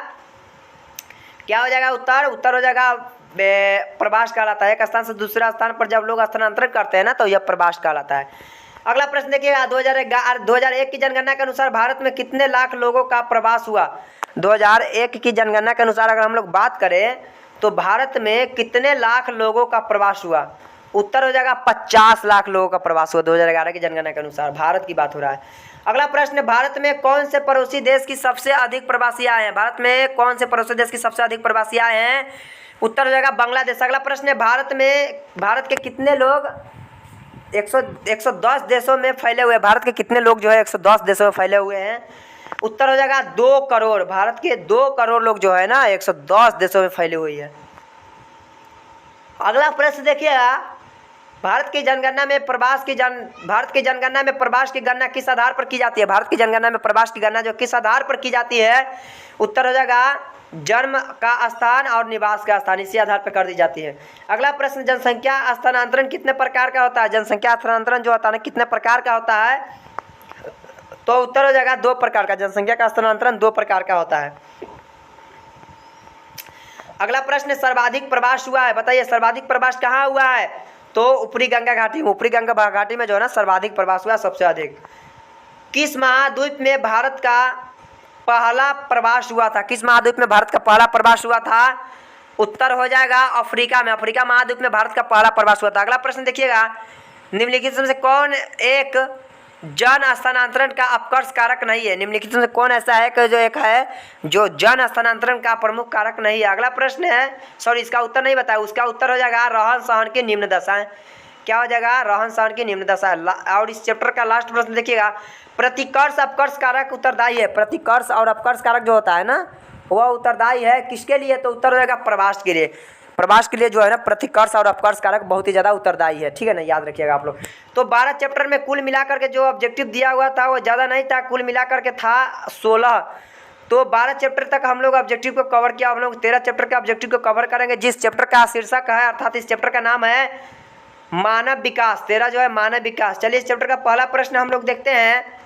Speaker 1: क्या हो जाएगा, उत्तर हो जाएगा प्रवास कहलाता है। एक स्थान से दूसरा स्थान पर जब लोग स्थानांतरण करते हैं ना तो यह प्रवास कहलाता है। अगला प्रश्न देखिएगा 2001 की जनगणना के अनुसार भारत में कितने लाख लोगों का प्रवास हुआ। 2001 की जनगणना के अनुसार अगर हम लोग बात करें तो भारत में कितने लाख लोगों का प्रवास हुआ, उत्तर हो जाएगा 50 लाख लोगों का प्रवास हुआ 2011 की जनगणना के अनुसार। भारत की बात हो रहा है। अगला प्रश्न, भारत में कौन से पड़ोसी देश की सबसे अधिक प्रवासी आए हैं, भारत में कौन से पड़ोसी देश की सबसे अधिक प्रवासी आए हैं, उत्तर हो जाएगा बांग्लादेश। अगला प्रश्न है भारत के कितने लोग 110 देशों में फैले हुए हैं, भारत के कितने लोग जो है 110 देशों में फैले हुए हैं, उत्तर हो जाएगा 2 करोड़। भारत के 2 करोड़ लोग जो है ना 110 देशों में फैले हुए हैं। अगला प्रश्न देखिएगा, भारत की जनगणना में प्रवास की गणना किस आधार पर की जाती है, भारत की जनगणना में प्रवास की गणना जो किस आधार पर की जाती है, उत्तर हो जाएगा जन्म का स्थान और निवास का स्थान, इसी आधार पर कर दी जाती है। अगला प्रश्न, जनसंख्या स्थानांतरण कितने प्रकार का होता है, जनसंख्या स्थानांतरण जो होता है कितने प्रकार का होता है, तो उत्तर हो जाएगा 2 प्रकार का। जनसंख्या का स्थानांतरण 2 प्रकार का होता है। अगला प्रश्न, सर्वाधिक प्रवास हुआ है, बताइए सर्वाधिक प्रवास कहाँ हुआ है, तो ऊपरी गंगा घाटी में जो है ना सर्वाधिक प्रवास हुआ, सबसे अधिक। किस महाद्वीप में भारत का पहला प्रवास हुआ था, किस महाद्वीप में भारत का पहला प्रवास हुआ था, उत्तर हो जाएगा अफ्रीका में। अफ्रीका महाद्वीप में भारत का पहला प्रवास हुआ था। अगला प्रश्न देखिएगा, निम्नलिखित में से कौन एक जन स्थानांतरण का अपकर्ष कारक नहीं है, निम्नलिखित में से कौन ऐसा है कि जो एक है जो जन स्थानांतरण का प्रमुख कारक नहीं है। अगला प्रश्न है, सॉरी इसका उत्तर नहीं बताया, उसका उत्तर हो जाएगा रहन सहन की निम्न दशाएं। क्या हो जाएगा, रहन सहन की निम्न दशा। और इस चैप्टर का लास्ट प्रश्न देखिएगा, प्रतिकर्ष अपकर्ष कारक उत्तरदायी है, प्रतिकर्ष और अपकर्ष कारक जो होता है ना वह उत्तरदायी है किसके लिए, तो उत्तर हो जाएगा प्रवास के लिए। प्रवास के लिए जो है ना प्रतिकर्ष और अपकर्ष कारक बहुत ही ज़्यादा उत्तरदायी है, ठीक है ना, याद रखिएगा आप लोग। तो 12 चैप्टर में कुल मिलाकर के जो ऑब्जेक्टिव दिया हुआ था वो ज़्यादा नहीं था, कुल मिलाकर के था 16। तो 12 चैप्टर तक हम लोग ऑब्जेक्टिव को कवर किया। हम लोग 13 चैप्टर के ऑब्जेक्टिव को कवर करेंगे, जिस चैप्टर का शीर्षक है अर्थात इस चैप्टर का नाम है मानव विकास। 13 जो है मानव विकास। चलिए इस चैप्टर का पहला प्रश्न हम लोग देखते हैं।